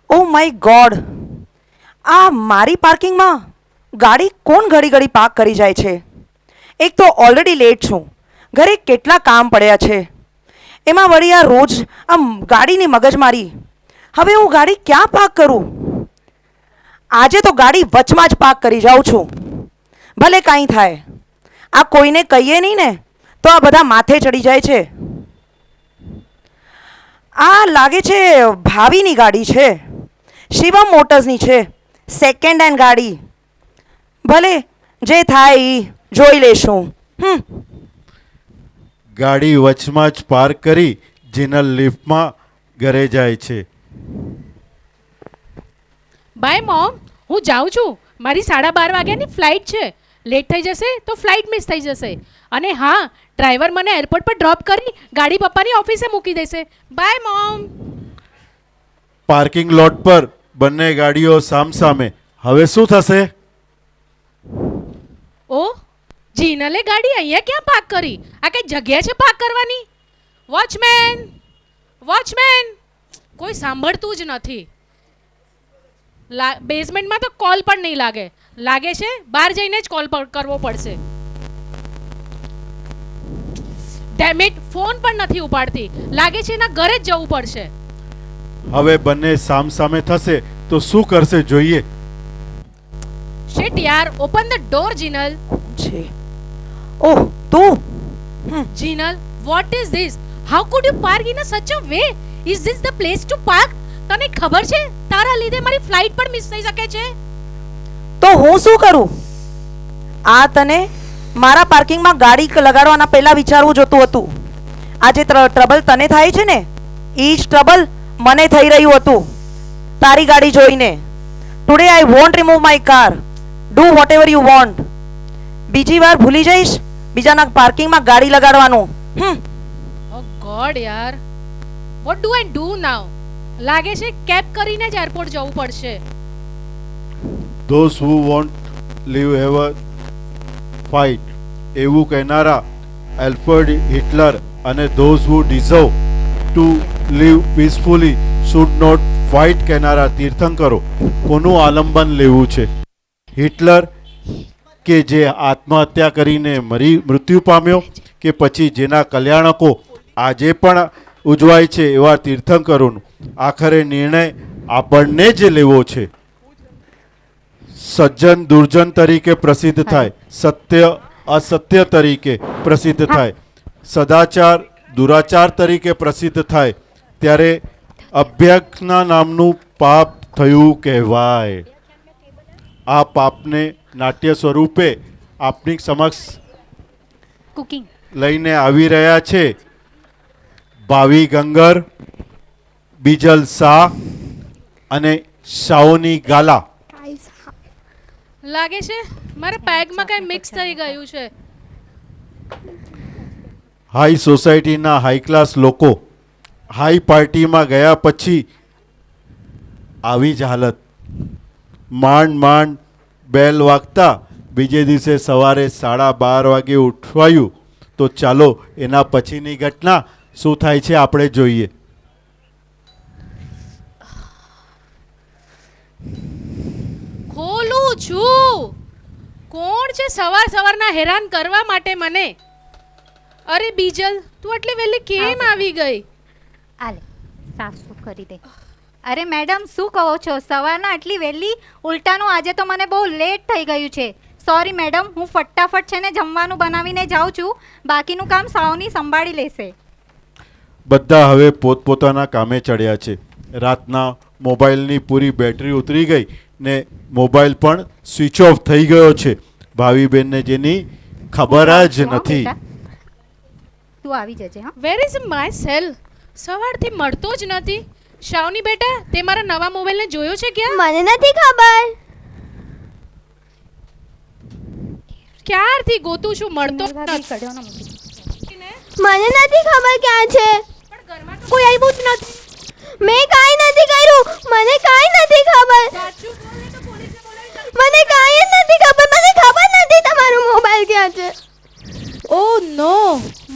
ઓ માય ગોડ, આ મારી પાર્કિંગમાં ગાડી કોણ ઘડી ઘડી પાર્ક કરી જાય છે? એક તો ઓલરેડી લેટ છું, ઘરે કેટલા કામ પડ્યા છે, એમાં વળી આ રોજ આમ ગાડીની મગજમારી. હવે હું ગાડી ક્યાં પાર્ક કરું? આજે તો ગાડી વચમાં જ પાર્ક કરી જાઉં છું, ભલે કાંઈ થાય. આ કોઈને કહીએ નહીં ને તો આ બધા માથે ચડી જાય છે. આ લાગે છે ભાવીની ગાડી છે, શિવમ મોટર્સની છે, સેકન્ડ હેન્ડ ગાડી. ભલે જે થાય એ જોઈ લેશું. ગાડી વચમાં જ પાર્ક કરી જીનલ લિફ્ટમાં ઘરે જાય છે. બાય મોમ, હું જાઉં છું. મારી 12:30 વાગ્યાની ફ્લાઇટ છે. લેટ થઈ જશે તો ફ્લાઇટ મિસ થઈ જશે. અને હા, ડ્રાઈવર મને એરપોર્ટ પર ડ્રોપ કરી ગાડી પપ્પાની ઓફિસે મૂકી દેશે. By mom. પાર્કિંગ લોટ પર બંને ગાડીઓ સામસામે. હવે શું થશે? ઓ, જીનલે ગાડી અહીંયા ક્યાં પાર્ક કરી? આ કઈ જગ્યા છે પાર્ક કરવાની? વોચમેન, વોચમેન, કોઈ સાંભળતું જ નથી. બેઝમેન્ટમાં તો કોલ પણ નહીં લાગે. લાગે છે બહાર જઈને જ કોલ કરવો પડશે. ડેમ ઇટ, ફોન પણ નથી ઉપાડતી. લાગે છે એના ઘરે જ જવું પડશે. હવે બંને સામસામે થશે તો શું કરશે જોઈએ. શિટ યાર, ઓપન ધ ડોર જીનલ. છે. ઓહ, તું? Jinal, what is this? How could you park in such a way? Is this the place to park? તને ખબર છે તારા લીધે મારી ફ્લાઇટ પણ મિસ થઈ શકે છે. તો હું શું કરું? આ તને મારા પાર્કિંગમાં ગાડી લગાડવાના પહેલા વિચારવું જોતું હતું. આજે ટ્રબલ તને થાય છે ને, એ જ ટ્રબલ મને થઈ રહ્યું હતું તારી ગાડી જોઈને. Today I want remove my car. Do vote ever you want. બીજી વાર ભૂલી જઈશ બીજાના પાર્કિંગમાં ગાડી લગાડવાનું. ઓ ગોડ યાર, વોટ ડુ આઈ ડુ નાઉ? લાગે છે કેબ કરીને જ એરપોર્ટ જવું પડશે. Those who won't live have a fight, એવું કહેનારા એલ્ફર્ડ હિટલર અને those who deserve to live peacefully should not fight કહેનારા તીર્થંકરો કોનું આલંબન લેવું છે? હિટલર કે જે આત્મહત્યા કરીને મૃત્યુ પામ્યો, કે પછી જેના કલ્યાણકો આજે પણ ઉજવાય છે એવા તીર્થંકરોનું? આખરે નિર્ણય આપણને જ લેવો છે. સજ્જન દુર્જન તરીકે પ્રસિદ્ધ થાય, સત્ય અસત્ય તરીકે પ્રસિદ્ધ થાય, સદાચાર દુરાચાર તરીકે પ્રસિદ્ધ થાય, ત્યારે અભ્યક્ષના નામનું પાપ થયું કહેવાય. આ પાપને નાટ્ય સ્વરૂપે આપની સમક્ષ કુકિંગ લઈને આવી રહ્યા છે ભાવી ગંગર, બીજલ શાહ અને શાઓની ગાલા. લાગે છે મારા બેગમાં કઈ મિક્સ થઈ ગયું છે. હાઈ સોસાયટીના હાઈ ક્લાસ લોકો હાઈ પાર્ટીમાં ગયા પછી આવી જ હાલત. માંડ માંડ બેલ વાગતા બીજે દિવસે સવારે 12:30 વાગે ઉઠવાયું. તો ચાલો એના પછીની ઘટના શું થાય છે આપણે જોઈએ. ખોલું છું. કોણ છે સવાર સવારના હેરાન કરવા માટે મને? અરે બીજલ, તું આટલી વહેલી કેમ આવી ગઈ? આલે સાસુ કરી દે. અરે મેડમ શું કહો છો? સવારના આટલી વહેલી? ઉલટાનું આજે તો મને બહુ લેટ થઈ ગયું છે. સોરી મેડમ, હું ફટાફટ છે ને જમવાનું બનાવીને જાઉં છું. બાકીનું કામ સાવની સંભાળી લેશે. બધા હવે પોતપોતાના કામે ચડ્યા છે. રાતના મોબાઈલની પૂરી બેટરી ઉતરી ગઈ ને મોબાઈલ પણ સ્વિચ ઓફ થઈ ગયો છે. ભાવીબેનને જેની ખબર જ નથી. તું આવી જજે. હા, વેર ઇઝ માય સેલ? સવારથી મળતો જ નથી. શાવની બેટા, તે મારા નવા મોબાઈલને જોયો છે ક્યાં? મને નથી ખબર. ક્યારથી ગોતું છું, મળતો જ નથી. મને નથી ખબર ક્યાં છે. કોઈ આવ્યું જ નથી. મેં કાંઈ નથી કર્યું. મને કાંઈ નથી ખબર. મને કાંઈ જ નથી ખબર. મને ખબર નથી તમારો મોબાઈલ ક્યાં છે. ઓ નો,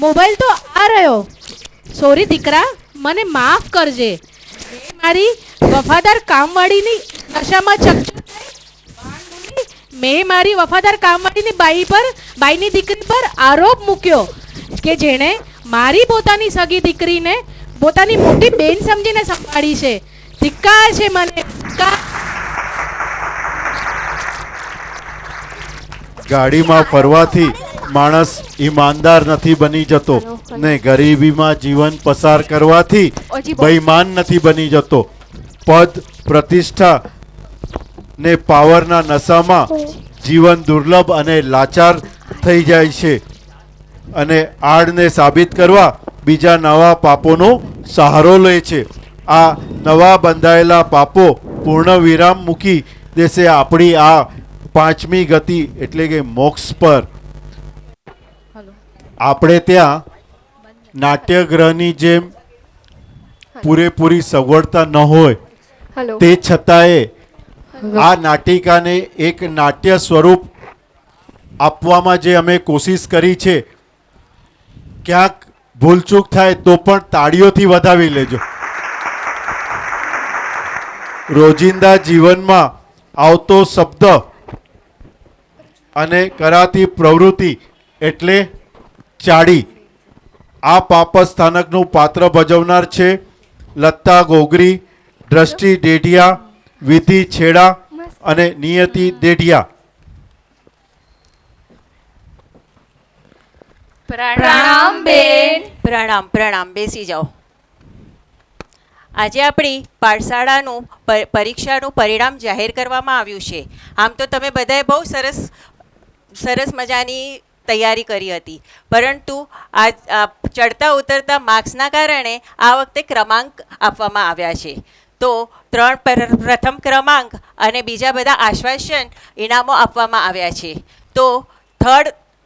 મોબાઈલ તો આ રહ્યો. સોરી દીકરા, મને માફ કરજે. મારી વફાદાર કામવાળીની નશામાં મેં મારી વફાદાર કામવાળીની બાઈની દીકરી પર આરોપ મૂક્યો કે જેણે મારી પોતાની સગી દીકરીને પોતાની મોટી બેન સમજીને સંભાળી છે. ધિક્કાર છે મને. ગાડીમાં ફરવાથી માણસ ઈમાનદાર નથી બની જતો ને ગરીબીમાં જીવન પસાર કરવાથી બેઈમાન નથી બની જતો. પદ પ્રતિષ્ઠા ને પાવરના નશામાં જીવન દુર્લભ અને લાચાર થઈ જાય છે અને આડને સાબિત કરવા બીજા નવા પાપોનો સહારો લે છે. આ નવા બંધાયેલા પાપો પૂર્ણ વિરામ મૂકી દેશે આપણી આ પાંચમી ગતિ એટલે કે મોક્ષ પર. આપણે ત્યાં નાટ્યગૃહની જેમ પૂરેપૂરી સગવડતા ન હોય તે છતાંય આ નાટિકાને એક નાટ્ય સ્વરૂપ આપવામાં જે અમે કોશિશ કરી છે, ક્યાંક ભૂલચૂક થાય તો પણ તાળીઓથી વધાવી લેજો. રોજિંદા જીવનમાં આવતો શબ્દ અને કરાતી પ્રવૃત્તિ એટલે ચાડી. આ પાપ સ્થાનકનું પાત્ર ભજવનાર છે લત્તા ગોગરી, દ્રષ્ટિ ડેઢિયા, વિધિ છેડા અને નિયતિ દેઢિયા. પ્રણામ બેન. પ્રણામ પ્રણામ, બેસી જાઓ. આજે આપણી પાઠશાળાનું પરીક્ષાનું પરિણામ જાહેર કરવામાં આવ્યું છે. આમ તો તમે બધાએ બહુ સરસ મજાની તૈયારી કરી હતી, પરંતુ આ ચડતા ઉતરતા માર્ક્સના કારણે આ વખતે ક્રમાંક આપવામાં આવ્યા છે. તો 3 પ્રથમ ક્રમાંક અને બીજા બધા આશ્વાસન ઇનામો આપવામાં આવ્યા છે. તો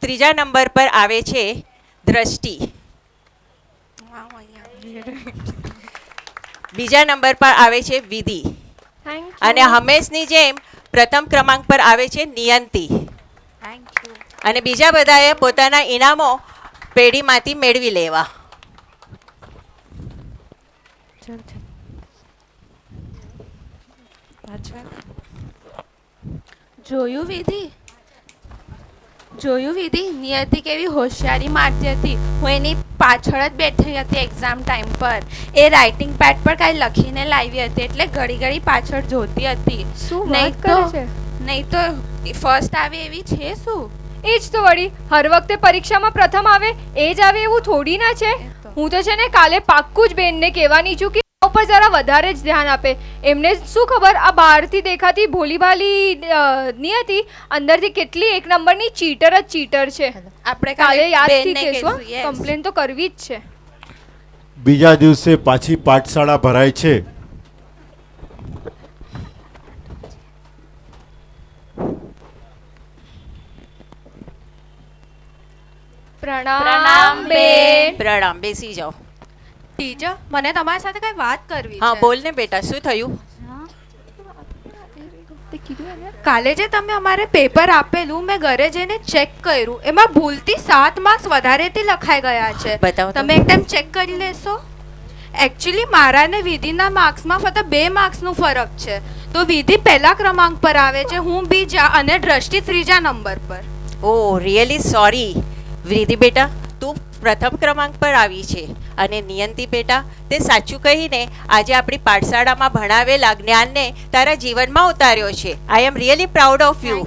ત્રીજા નંબર પર આવે છે દ્રષ્ટિ. બીજા નંબર પર આવે છે વિધિ અને હંમેશની જેમ પ્રથમ ક્રમાંક પર આવે છે નિયંતિ. અને બીજા બધાએ પોતાના ઇનામો પેઢીમાંથી મેળવી લેવા. જોયું વિધિ, નિયતિ કેવી હોશિયારી મારતી હતી. હું એની પાછળ જ બેઠી હતી એક્ઝામ ટાઈમ પર. એ રાઇટિંગ પેડ પર કાંઈ લખીને લાવી હતી એટલે ઘડી ઘડી પાછળ જોતી હતી. નહીં તો ફર્સ્ટ આવે એવી છે શું? એ જ તો વળી, હર વખતે પરીક્ષામાં પ્રથમ આવે એ જ આવે એવું થોડી ના છે. હું તો છે ને કાલે પાક્કું જ બેનને કહેવાની છું કે ઉપર જરા વધારે જ ધ્યાન આપે. એમને શું ખબર આ બહારથી દેખાતી ભોલી ભાલી નિયતિ અંદરથી કેટલી એક નંબરની ચીટર જ ચીટર છે. આપણે કાલે યાદથી કહેશું, કમ્પ્લેન તો કરવી જ છે. બીજા દિવસે પાછી પાઠશાળા ભરાય છે. પ્રણામ બેન. પ્રણામ, બેસી જાઓ. ટીચર મને તમારી સાથે કઈ વાત કરવી હા છે. બોલ ને બેટા, શું થયું? કાલે જે તમે અમારે પેપર આપેલું મેં ઘરે જઈને ચેક કર્યું, એમાં ભૂલથી 7 માર્ક્સ વધારેથી લખાઈ ગયા છે. બતાવો તો. તમે એક ટાઈમ ચેક કરી લેશો? એકચ્યુઅલી મારા ને વિધિના માર્ક્સમાં ફક્ત 2 માર્ક્સનું ફરક છે. તો વિધિ પહેલા ક્રમાંક પર આવે છે, હું બીજા અને દ્રષ્ટિ ત્રીજા નંબર પર. ઓ રિયલી સોરી વિધિ બેટા, તું પ્રથમ ક્રમાંક પર આવી છે. અને નિયંતી બેટા, તે સાચું કહીને આજે આપણી પાઠશાળામાં ભણાવેલા જ્ઞાનને તારા જીવનમાં ઉતાર્યો છે. I am really proud of you.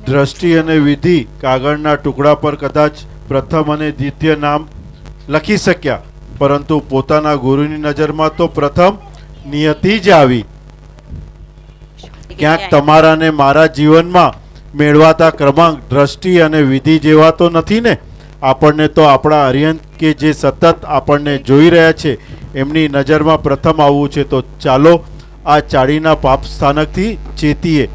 Drashti અને વિધિ કાગળના ટુકડા પર કદાચ પ્રથમ અને દ્વિતીય નામ લખી શક્યા, પરંતુ પોતાના ગુરુની નજરમાં તો પ્રથમ નિયતિ જ આવી. ક્યાંક તમારા ને મારા જીવનમાં મેળવાતા ક્રમાંક દ્રષ્ટિ અને વિધિ જેવા તો નથી ને? આપણને તો આપણા અરિયંત કે જે સતત આપણને જોઈ રહ્યા છે એમની નજરમાં પ્રથમ આવવું છે. તો ચાલો આ ચાડીના પાપ સ્થાનકથી ચેતીએ.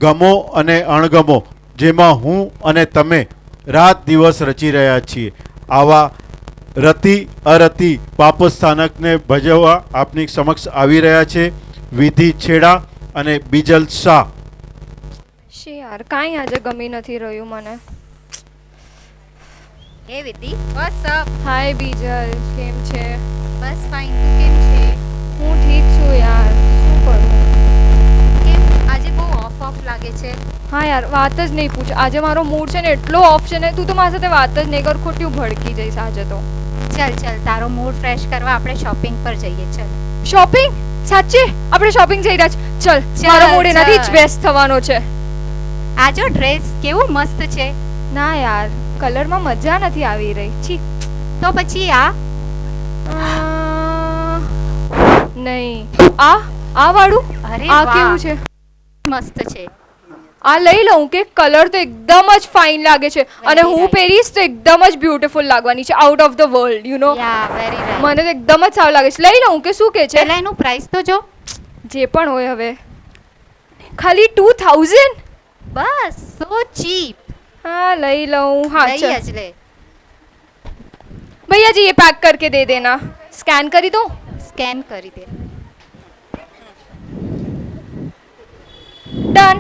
ગમો અને અણગમો જેમાં હું અને તમે રાત દિવસ રચી રહ્યા છીએ, આવા રતિ અરતિ પાપ સ્થાનકને ભજવવા આપની સમક્ષ આવી રહ્યા છે વિધિ છેડા અને બીજલ શાહ. શી યાર, કાંઈ આજે ગમી નથી રહ્યું મને. હે વિધિ, વોટ્સ અપ? હાય બીજલ, કેમ છે? બસ ફાઇન, તું કેમ છે? હું ઠીક છું યાર, શું કરું? કેમ આજે બહુ ઓફ લાગે છે? હા યાર, વાત જ નહીં પૂછ. આજે મારો મૂડ છે ને એટલો ઓફ છે ને, તું તો મારી સાથે વાત જ નહીં કર. ખોટી હું ભડકી જઈશ આજે તો. ચલ તારો મૂડ ફ્રેશ કરવા આપણે શોપિંગ પર જઈએ. ચલ. શોપિંગ? સાચે આપણે શોપિંગ જઈ રહ્યા છે? ચલ, મારો મૂડ એનાથી જ બેસ્ટ થવાનો છે. આ જો ડ્રેસ કેવું મસ્ત છે. ના યાર, કલરમાં મજા નથી આવી રહી. છી. તો પછી આ નહીં, આ વાળું. અરે આ વાહ, કેવું છે? મસ્ત છે. આ લઈ લઉં કે? કલર તો એકદમ જ ફાઇન લાગે છે અને હું પહેરીશ તો એકદમ જ બ્યુટીફુલ લાગવાની છે. Out of the world, you know. Yeah very right. મને તો એકદમ જ સારું લાગે છે. લઈ લઉં કે શું કે છે? પહેલા એનું પ્રાઇસ તો જો. જે પણ હોય હવે. ખાલી 2000? બસ, સો ચીપ. हाँ लई लूं. हाँ લઈ चल જ લે. भैया जी ये पैक करके दे देना. स्कैन करी दो. સ્કેન કરી દે. डन.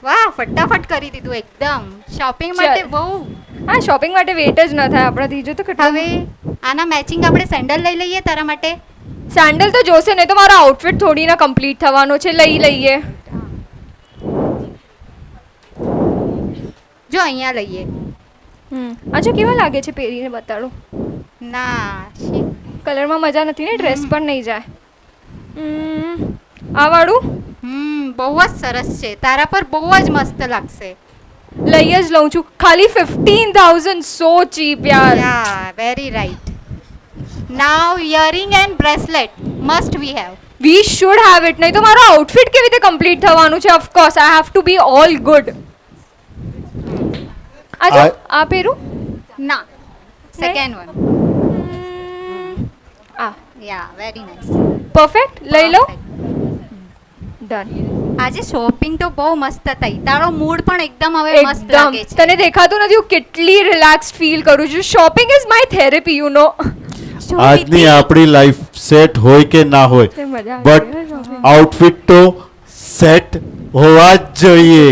વાહ, ફટાફટ કરી દીધું એકદમ. શોપિંગ ચલ. માટે બહુ. હા, શોપિંગ માટે વેટ જ ન થાય આપણાથી. જો તો કેટલું. હવે આના મેચિંગ આપણે સેન્ડલ લઈ લઈએ તારા માટે. સેન્ડલ તો જોશે નહીં તો મારો આઉટફિટ થોડી ના કમ્પ્લીટ થવાનો છે. લઈ લઈએ. જો અહીંયા લઈએ. અચ્છા, કેવા લાગે છે પહેરીને બતાડો. ના, કલરમાં મજા નથી ને, ડ્રેસ પર નહીં જાય. આ વાળું બહુ જ સરસ છે. તારા પર બહુ જ મસ્ત લાગશે. લઈ જ લઉં છું. ખાલી 15,000. સો ચીપ યાર. Yeah very right. Now earring and bracelet must we have. We should have it. નહીં તો મારો આઉટફિટ કેવી રીતે કમ્પ્લીટ થવાનું છે? Of course I have to be all good. આજો આ પહેરું. ના, સેકન્ડ વન. આ યા વેરી નાઇસ. પરફેક્ટ. લઈ લઉં. ડન. આજે શોપિંગ તો બહુ મસ્ત થઈ. તારો મૂડ પણ એકદમ હવે મસ્ત એકદમ. લાગે છે. તને દેખાતું નથી હું કેટલી રિલેક્સ ફીલ કરું છું? Shopping is my therapy, you know. આજની આપણી લાઈફ સેટ હોય કે ના હોય, બટ આઉટફિટ તો સેટ હોવા જ જોઈએ.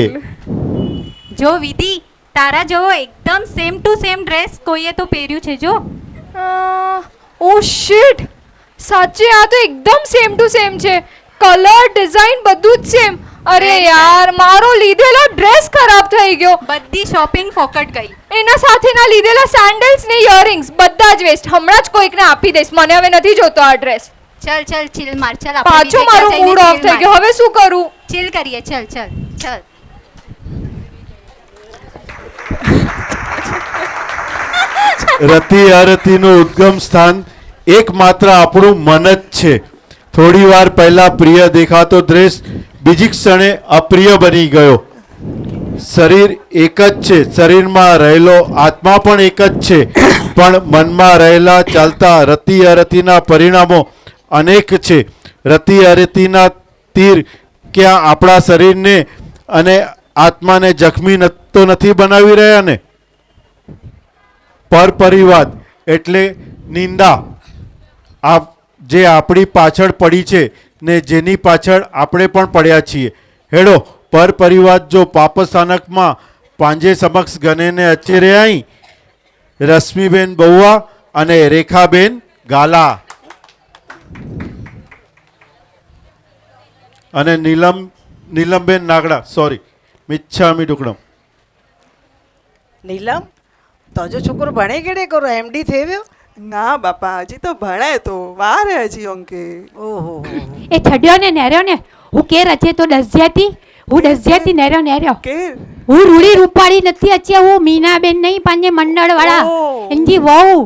જો વિધિ, તારા જેવો એકદમ સેમ ટુ સેમ ડ્રેસ કોઈએ તો પહેર્યું છે. જો. ઓ શિટ, સાચે આ તો એકદમ સેમ ટુ સેમ છે. કલર, ડિઝાઇન બધું જ સેમ. અરે યાર, મારો લીધેલો ડ્રેસ ખરાબ થઈ ગયો. બધી શોપિંગ ફોકટ ગઈ. એના સાથેના લીધેલા સેન્ડલ્સ ને ઇયરિંગ્સ બધા જ વેસ્ટ. હમણાં જ કોઈકને આપી દઈશ. મને હવે નથી જોતો આ ડ્રેસ. ચલ ચિલ માર. ચલ પાછો મારો મૂડ ઓફ થઈ ગયો. હવે શું કરું? ચિલ કરીએ. ચલ. રતિ અરતિનું ઉદ્ગમ સ્થાન એકમાત્ર આપણું મન જ છે. થોડી વાર પહેલા પ્રિય દેખાતો દ્રેસ બીજી ક્ષણે અપ્રિય બની ગયો. શરીર એક જ છે, શરીરમાં રહેલો આત્મા પણ એક જ છે, પણ મનમાં રહેલા ચાલતા રતિ અરતિના પરિણામો અનેક છે. રતિ અરતિના તીર કે આ આપણા શરીરને અને આત્માને જખમી તો નથી બનાવી રહ્યા ને? પરપરિવાદ એટલે નિંદા, આ જે આપણી પાછળ પડી છે ને જેની પાછળ આપણે પણ પડ્યા છીએ. હેડો પરપરિવાદ જો પાપસ્થાનકમાં પાંજે સમક્ષ ગનેને અચેરે અહીં રશ્મિબેન બહુઆ અને રેખાબેન ગાલા અને નીલમબેન નાગડા. સોરી, મિચ્છામી દુક્કડમ. નીલમ તો જો છોકરો ભણે કેડે કરો એમડી થયો? ના બાપા, હજી તો ભણે તો વાર હે હજી અંકે. ઓહો એ છડ્યો ને નેર્યો ને હું કે રચે તો દસ જ્યાતી હું દસ જ્યાતી નેર્યો કે હું રૂડી રૂપાળી નથી અચે હું મીનાબેન નહીં પાંજે મંડળ વાળા એનજી વહુ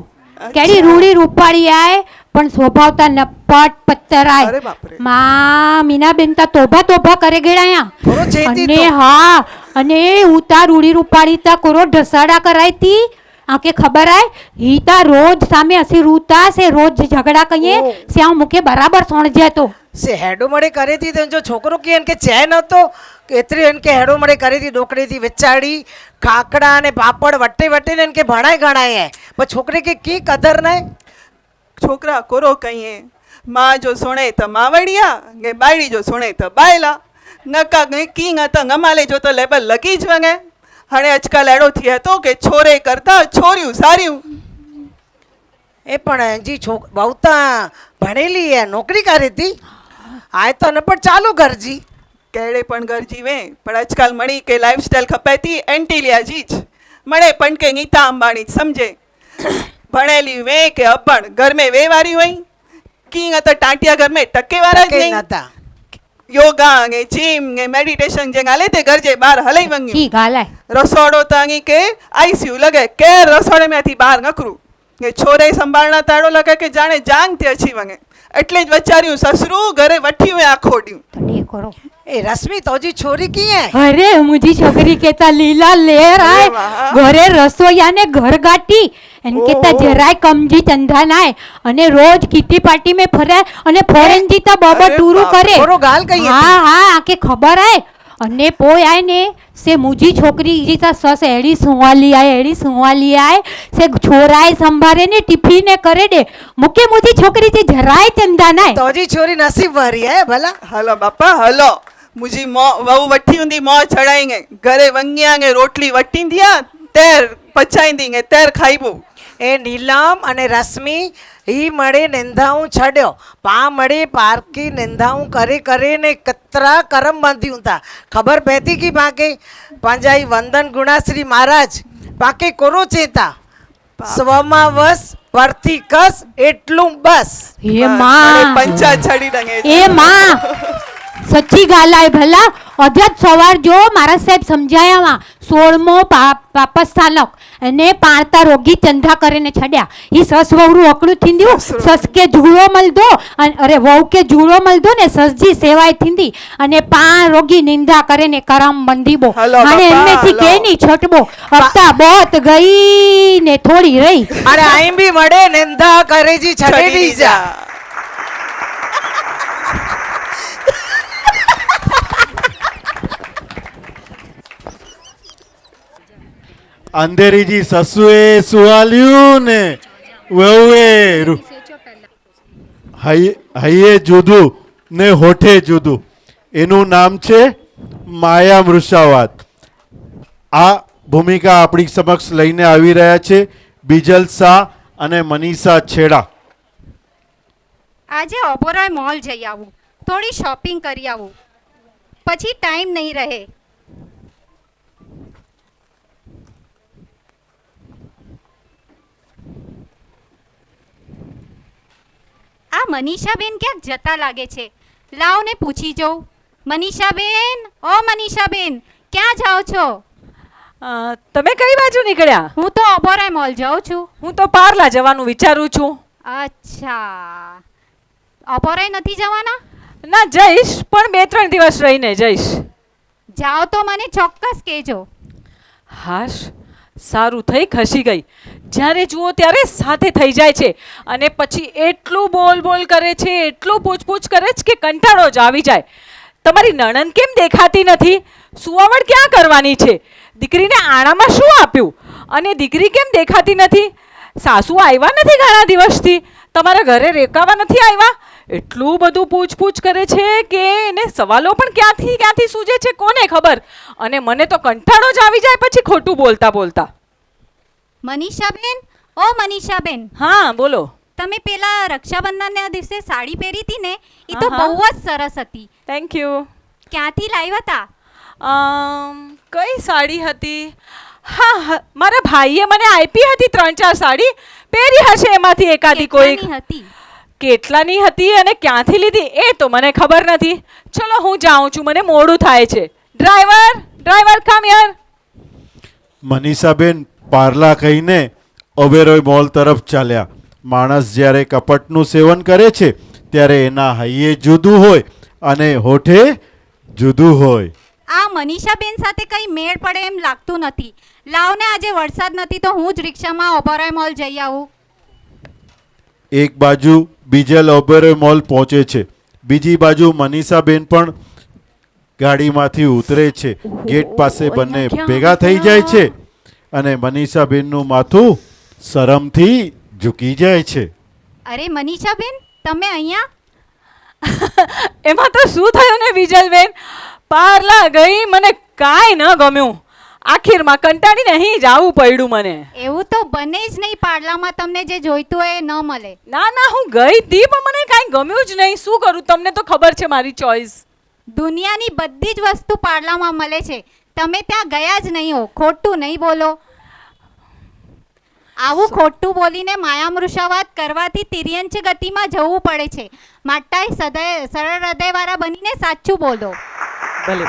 કેડી રૂડી રૂપાળી આય પણ સ્વભાવતા નપટ પત્તરાય. અરે બાપરે. માં મીનાબેન તા તોભા તોભા કરે ગેડાયા થોડો ચેતી અને હા અને ઉતા રૂડી રૂપાળી તા કોરો ઢસાડા કરાયતી આકે ખબર આય હીતા રોજ સામે હસી રૂતા સે રોજ ઝઘડા કહીએ શ્યામ મુકે બરાબર સોણ તો સે હેડો મળે કરી હતી તો જો છોકરો કે એન કે ચેન હતો એટલી એન કે હેડો મળે કરી હતી ડોકડીથી વિચાડી કાકડા અને પાપડ વટ્ટે વટ્ટે ને એન કે ભણાય ગણાય પણ છોકરી કે કી કદર નહીં. છોકરા કોરો કહીએ માં જો સુણે તો માવડિયા કે બાયડી જો સુણે તો બાયલા નકા ગઈ કિંગ હતા અમાલે જો તો લેબલ લગી જ વગે. હવે આજકાલ એડો થયો હતો કે છોરે કરતા છોર્યું સાર્યું. એ પણ જી બહુતા ભણેલી હે નોકરી કરી હતી આ તો ન પણ ચાલુ કરજી કેડે પણ ઘર જીવે પણ આજકાલ મળી કે લાઈફસ્ટાઈલ ખપેતી એન્ટિલિયાજી જ મળે પણ કે નીતા અંબાણી જ સમજે. ભણેલી વે કે અપણ ઘર મેં વે વારી હોય કિંગ હતા ટાંટિયા ઘર મેં ટકે વાળા જ નહીં હતા. યોગા ને જીમ ને મેડિટેશન જે ગાલે તે ઘર જે બહાર હલાઈ વંગી કી ગાલાય રસોડો તાંગી કે આઈસીયુ લગે કે રસોડે માંથી બહાર નકરું કે છોરે સંભાળના તાળો લગે કે જાણે જાંગ તે અછી વંગે. એટલે જ વિચાર્યું સસરું ઘરે વઠ્યું એ આખોડ્યું. એ રશ્મિ તોજી છોરી કી હે? અરે મુજી છોકરી કેતા લીલા લેર આય ઘરે રસોઈયા ને ઘર ગાટી એન કેતા જરાય કમજી ચંદા નાય અને રોજ કીટી પાર્ટી में ફરે અને ફોરેન જીતા બાબા ટૂરું કરે. થોડો ગાલ કહીએ હા હા આકે ખબર આય અને પોય આય ને સે મુજી છોકરી જીતા સસ એડી સુવાલી આય સે છોરાય સંભારે ને ટિફિન ને કરે દે મુકે મુજી છોકરી જે જરાય ચંદા નાય તોજી છોરી નસીબ વારી હે ભલા. હલો બાપા હલો मुझी वहू वठी हूंदी मों चढ़ाएंगे घरे वंगियांगे रोटली वटी दिया तेर पचाईंदी तेर खाईबो. એ નીલમ અને રશ્મિ ઈ મળે નિંદાઉં છડ્યો પા મળે પારકી નિંદાઉં કરે કરીને કતરા કરમ બાંધ્યું તા ખબર પહેતી કી પાકે પાંજાઈ વંદન ગુણાશ્રી મહારાજ પાકે કોરો ચેતા સ્વમાં વસ પરથી કસ એટલું બસ. એ માં પંચા છડી ડંગે એ માં સચ્ચી ગાલાય ભલા અધ્યત સવાર જો મારા સાહેબ સમજાયામાં 16મો પાપસ્થાનક અને પાણતા રોગી ચંદા કરીને છડ્યા ઈ સસ વહુરું અકડું થીંદ્યું સસ કે જુળો મળદો અરે વહુ કે જુળો મળદો ને સસજી સેવાય થીંદી અને પા રોગી નિંદા કરે ને કરમ બંધીબો અને એમનેથી કે ની છટબો હપ્તા બોત ગઈ ને થોડી રહી અરે આઈ બી મળે નિંદા કરે જી છડેડી જા. અંધેરીજી સસુએ સુવાલ્યું ને વહુએ હૈયે જુદું ને હોઠે જુદું. એનું નામ છે માયા મૃષાવાદ. આ ભૂમિકા આપણી સમક્ષ લઈને આવી રહ્યા છે બીજલ શાહ અને મનીષા છેડા. આજે ઓબોરોય મોલ જઈ આવું થોડી શોપિંગ કરી આવું પછી ટાઈમ નહીં રહે. આ મનીષાબેન ક્યાંક જતા લાગે છે લાવ ને પૂછી જાઉં. મનીષાબેન ઓ મનીષાબેન ક્યાં જાઓ છો? તમે કઈ બાજુ નીકળ્યા? હું તો ઓબોરોય મોલ જાઉં છું. હું તો પાર્લા જવાનું વિચારું છું. અચ્છા ઓબોરોય નથી જવાના? ના જઈશ પણ 2-3 દિવસ રહીને જઈશ. જાઓ તો મને ચોક્કસ કહેજો. હાશ સારું થઈ ખસી ગઈ. જ્યારે જુઓ ત્યારે સાથે થઈ જાય છે અને પછી એટલું બોલ કરે છે એટલું પૂછપૂછ કરે છે કે કંટાળો જ આવી જાય. તમારી નણંદ કેમ દેખાતી નથી? સુવાવડ ક્યાં કરવાની છે? દીકરીને આણામાં શું આપ્યું? અને દીકરી કેમ દેખાતી નથી? સાસુ આવ્યા નથી ઘણા દિવસથી, તમારા ઘરે રેકાવા નથી આવ્યા? એટલું બધું પૂછપૂછ કરે છે કે એને સવાલો પણ ક્યાંથી સૂજે છે કોને ખબર. અને મને તો કંટાળો જ આવી જાય પછી ખોટું બોલતા બોલતા. મનીષાબેન, ઓ મનીષાબેન. હા બોલો. તમે પેલા રક્ષાબંધનના દિવસે સાડી પહેરી હતી ને, એ તો બહુ જ સરસ હતી. Thank you. ક્યાંથી લાવ્યા હતા? કઈ સાડી હતી? હા, મારા ભાઈએ મને આપી હતી 3-4 સાડી, પહેરી હશે એમાંથી એકાદી કોઈ. હતી કેટલાની હતી અને ક્યાંથી લીધી એ તો મને ખબર નથી. ચલો હું જાઉં છું, મને મોડું થાય છે. Driver come here. મનીષાબેન પાર્લા કહીને ઓબેરોય મોલ તરફ ચાલ્યા. માણસ જ્યારે કપટનું સેવન કરે છે ત્યારે એના હૈયે જુદું હોય અને હોઠે જુદું હોય. આ મનીષાબેન સાથે કઈ મેળ પડે એમ લાગતું નથી. લાવ ને, આજે વરસાદ નથી તો હું જ રિક્ષામાં ઓબેરોય મોલ જઈ આવું. એક બાજુ બીજલ ઓબેરોય મોલ પહોંચે છે, બીજી બાજુ મનીષાબેન પણ ગાડીમાંથી ઉતરે છે. ગેટ પાસે બંને ભેગા થઈ જાય છે અને મનીષાબેનનું માથું શરમથી ઝૂકી જાય છે. અરે મનીષાબેન, તમે અહીંયા? એમાં તો શું થયું ને બીજલબેન, પાર્લા ગઈ, મને કાંઈ ન ગમ્યું. આખીરમાં કંટાળીને અહીં જ આવવું પડ્યું મને. એવું તો બને જ નહીં, પાર્લામાં તમને જે જોઈતું હોય એ ન મળે. ના, હું ગઈ હતી પણ મને કાંઈ ગમ્યું જ નહીં. શું કરું, તમને તો ખબર છે મારી ચોઈસ. દુનિયાની બધી જ વસ્તુ પાર્લામાં મળે છે, તમે ત્યાં ગયા જ નહીં હો. ખોટું નહીં બોલો. આવું ખોટું બોલીને માયામૃષાવાદ કરવાથી તિર્યંચ ગતિમાં જવું પડે છે. માટે સરળ હૃદયવાળા બનીને સાચું બોલો. ભલે.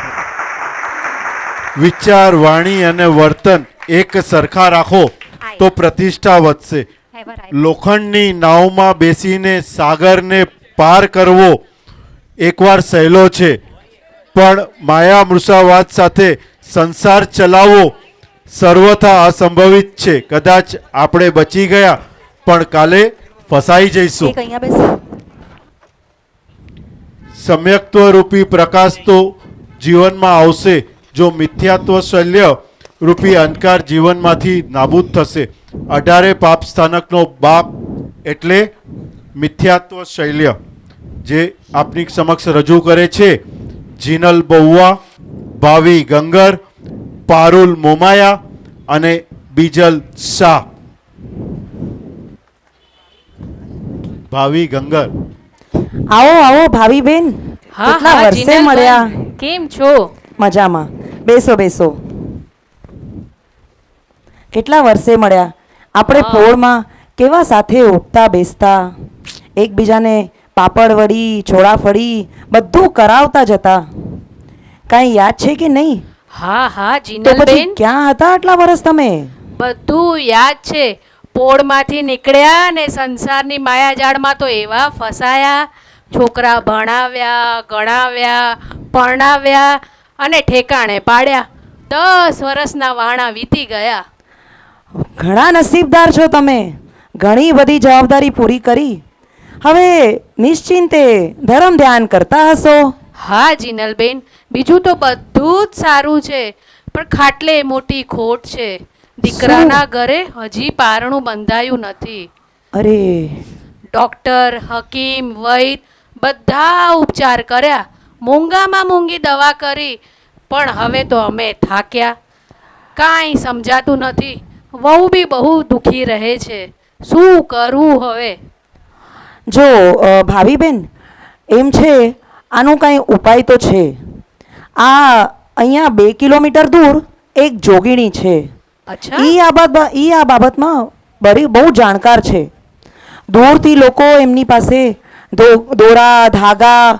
વિચાર, વાણી અને વર્તન એક સરખા રાખો તો પ્રતિષ્ઠા વધશે. લોખંડની નાવમાં બેસીને સાગરને પાર કરવો એકવાર સહેલો છે, પણ માયા મૃષાવાદ સાથે સંસાર ચલાવવો સર્વથા અસંભવિત છે. કદાચ આપણે બચી ગયા પણ કાલે ફસાઈ જઈશું. સમ્યક્ત્વ રૂપી પ્રકાશ તો જીવનમાં આવશે જો મિથ્યાત્વ શલ્ય રૂપી અંધકાર જીવનમાંથી નાબૂદ થશે. 18 પાપ સ્થાનકનો બાપ એટલે મિથ્યાત્વ શૈલ્ય, જે આપની સમક્ષ રજૂ કરે છે જીનલ બહુઆ, ભાવિ ગંગર, પારુલ મોમાયા અને બીજલ શાહ. ભાવિ ગંગર, આવો ભાવિબેન, કેટલા વર્ષે મળ્યા. કેમ છો? મજામાં. બેસો. કેટલા વર્ષે મળ્યા. આપણે પોળમાં કેવા સાથે ઉઠતા બેસતા, એકબીજાને પાપડ વડી, ચોળાફળી બધું કરાવતા જતા. કાંઈ યાદ છે કે નહીં? હા તો જીનલબેન, પછી ક્યાં હતા આટલા વર્ષ તમે? બધું યાદ છે. પોળમાંથી નીકળ્યા ને સંસારની માયાજાળમાં તો એવા ફસાયા. છોકરા ભણાવ્યા, ગણાવ્યા, પરણાવ્યા અને ઠેકાણે પાડ્યા. 10 વર્ષના વાણા વીતી ગયા. ઘણા નસીબદાર છો તમે. ઘણી બધી જવાબદારી પૂરી કરી. હવે નિશ્ચિંતે ધર્મ ધ્યાન કરતા હશો. હા જીનલબેન, બીજું તો બધું જ સારું છે, પણ ખાટલે મોટી ખોટ છે. દીકરાના ઘરે હજી પારણું બંધાયું નથી. અરે, ડોક્ટર, હકીમ, વૈદ બધા ઉપચાર કર્યા, મોંઘામાં મોંઘી દવા કરી, પણ હવે તો અમે થાક્યા. કાંઈ સમજાતું નથી. વહુ બી બહુ દુખી રહે છે. શું કરવું હવે? જો ભાવિબેન, એમ છે આનો કાંઈ ઉપાય તો છે. આ અહીંયા 2 કિલોમીટર દૂર એક જોગીણી છે. ઈ આ બાબતમાં બહુ જાણકાર છે. દૂરથી લોકો એમની પાસે દોરા, ધાગા,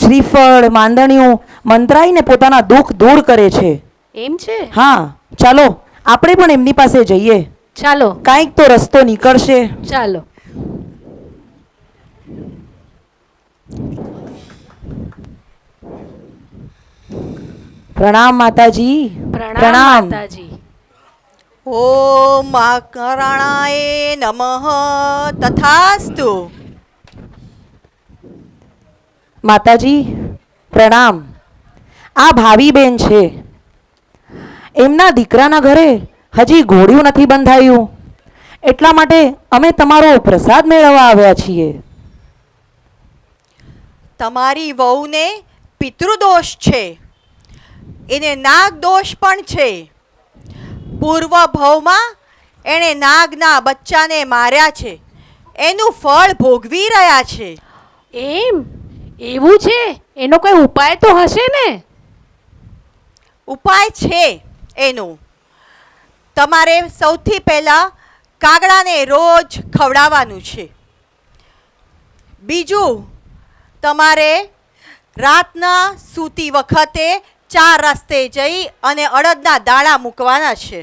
શ્રીફળ, માંદણીઓ મંત્રાઈને પોતાના દુઃખ દૂર કરે છે. એમ છે? હા, ચાલો આપણે પણ એમની પાસે જઈએ. ચાલો, કાંઈક તો રસ્તો નીકળશે. ચાલો. પ્રણામ માતાજી. પ્રણામ માતાજી. ઓમ મહાકરણાય નમઃ. તથાસ્તુ. માતાજી પ્રણામ. આ ભાવીબેન છે, એમના દીકરાના ઘરે હજી ઘોડિયું નથી બંધાયું, એટલા માટે અમે તમારો પ્રસાદ મેળવવા આવ્યા છીએ. તમારી વહુને પિતૃદોષ છે, એને નાગ દોષ પણ છે. પૂર્વ ભવમાં એણે નાગના બચ્ચાને માર્યા છે, એનું ફળ ભોગવી રહ્યા છે. એમ એવું છે? એનો કોઈ ઉપાય તો હશે ને? ઉપાય છે એનો. તમારે સૌથી પહેલાં કાગડાને રોજ ખવડાવવાનું છે. બીજું, તમારે રાતના સૂતી વખતે 4 રસ્તે જઈ અને અડદના દાણા મૂકવાના છે.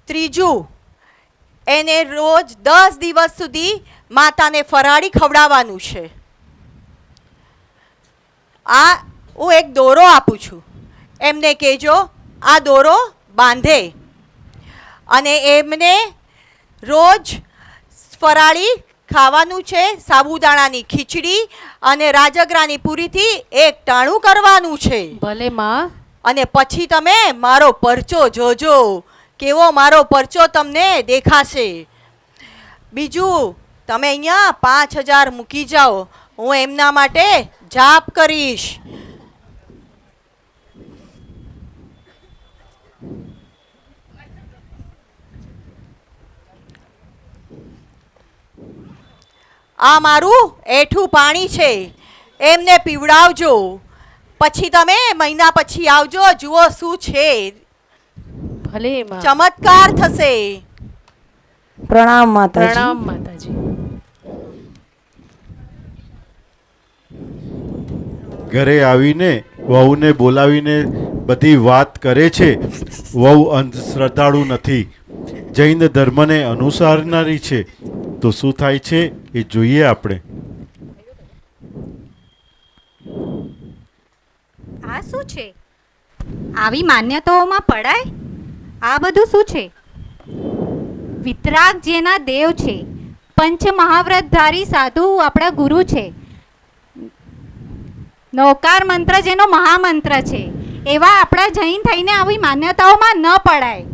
ત્રીજું, એને રોજ 10 દિવસ સુધી માતાને ફરાળી ખવડાવવાનું છે. આ હું એક દોરો આપું છું, એમને કહેજો આ દોરો બાંધે, અને એમને રોજ ફરાળી ખાવાનું છે. સાબુદાણાની ખીચડી અને રાજગરાની પૂરીથી એક ટાણું કરવાનું છે. ભલે માં. અને પછી તમે મારો પરચો જોજો, કેવો મારો પરચો તમને દેખાશે. બીજું, તમે અહીંયા 5000 મૂકી જાઓ, હું એમના માટે જાપ કરીશ. આ મારું એઠું પાણી છે, એમને પીવડાવજો. પછી તમે મહિના પછી આવજો, જુઓ શું છે. ભલે માં. ચમત્કાર થશે. પ્રણામ માતાજી. પ્રણામ માતાજી. ઘરે આવીને વહુને બોલાવીને બધી વાત કરે છે. વહુ અંધશ્રદ્ધાળુ નથી, જૈન ધર્મને અનુસરનારી છે. તો શું થાય છે એ જોઈએ આપણે. આ શું છે? આવી માન્યતાઓમાં પડાય? આ બધું શું છે? વિતરાગ જેના દેવ છે, પંચ મહાવ્રતધારી સાધુ આપણા ગુરુ છે, નૌકાર મંત્ર જેનો મહામંત્ર છે, એવા આપણા જૈન થઈને આવી માન્યતાઓમાં ન પડાય.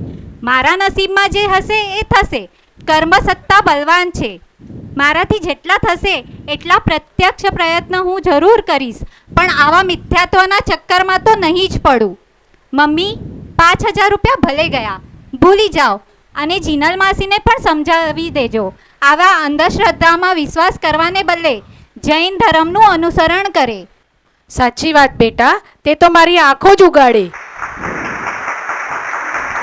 મારા નસીબમાં જે હશે એ થશે. કર્મ સત્તા બલવાન છે. મારાથી જેટલા થશે એટલા પ્રત્યક્ષ પ્રયત્ન હું જરૂર કરીશ, પણ આવા મિથ્યાત્વના ચક્કરમાં તો નહીં જ પડું. મમ્મી, 5000 રૂપિયા ભલે ગયા, ભૂલી જાઓ, અને જીનલ માસીને પણ સમજાવી દેજો. આવા અંધશ્રદ્ધામાં વિશ્વાસ કરવાને બદલે જૈન ધર્મનું અનુસરણ કરે. સાચી વાત બેટા, તે તો મારી આંખો જ ઉગાડી.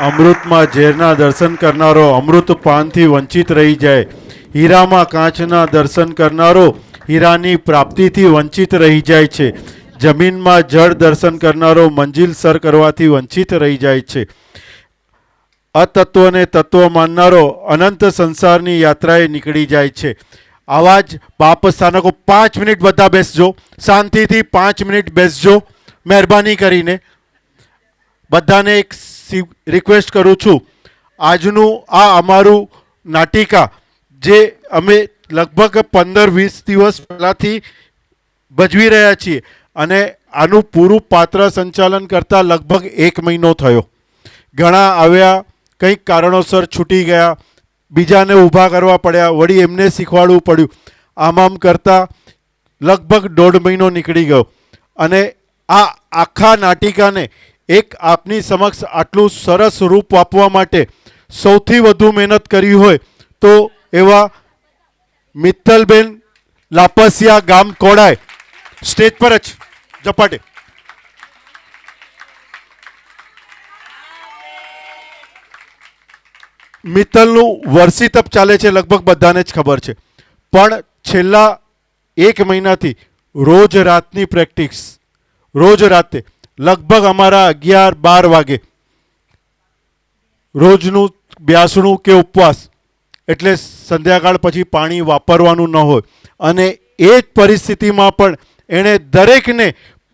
અમૃતમાં ઝેરના દર્શન કરનારો અમૃત પાનથી વંચિત રહી જાય. હીરામાં કાચના દર્શન કરનારો હીરાની પ્રાપ્તિથી વંચિત રહી જાય છે. જમીનમાં જળ દર્શન કરનારો મંજિલ સર કરવાથી વંચિત રહી જાય છે. અતત્વને તત્વ માનનારો અનંત સંસારની યાત્રાએ નીકળી જાય છે. આવા જ પાપ સ્થાનકો 5 મિનિટ બધા બેસજો, શાંતિથી 5 મિનિટ બેસજો મહેરબાની કરીને. બધાને એક રિક્વેસ્ટ કરું છું, આજનું આ અમારું નાટિકા જે અમે લગભગ 15-20 દિવસ પહેલાંથી ભજવી રહ્યા છીએ, અને આનું પૂરું પાત્ર સંચાલન કરતાં લગભગ 1 મહિનો થયો. ઘણા આવ્યા, કંઈક કારણોસર છૂટી ગયા, બીજાને ઊભા કરવા પડ્યા, વળી એમને શીખવાડવું પડ્યું. આમ કરતાં લગભગ 1.5 મહિનો નીકળી ગયો. અને આ આખા નાટિકાને એક આપની સમક્ષ આટલું સરસ રૂપ આપવા માટે સૌથી વધુ મહેનત કરી હોય તો એવા મિત્તલબેન લાપસિયા, ગામ કોડાય, સ્ટેજ પર જ ઝપાટે. મિત્તલનું વર્ષિતપ ચાલે છે, લગભગ બધાને જ ખબર છે, પણ છેલ્લા 1 મહિનાથી રોજ રાતની પ્રેક્ટિસ, રોજ રાતે લગભગ અમારા 11-12 વાગે રોજનું બ્યાસણું કે ઉપવાસ, એટલે સંધ્યાકાળ પછી પાણી વાપરવાનું ન હોય. અને એ જ પરિસ્થિતિમાં પણ એણે દરેકને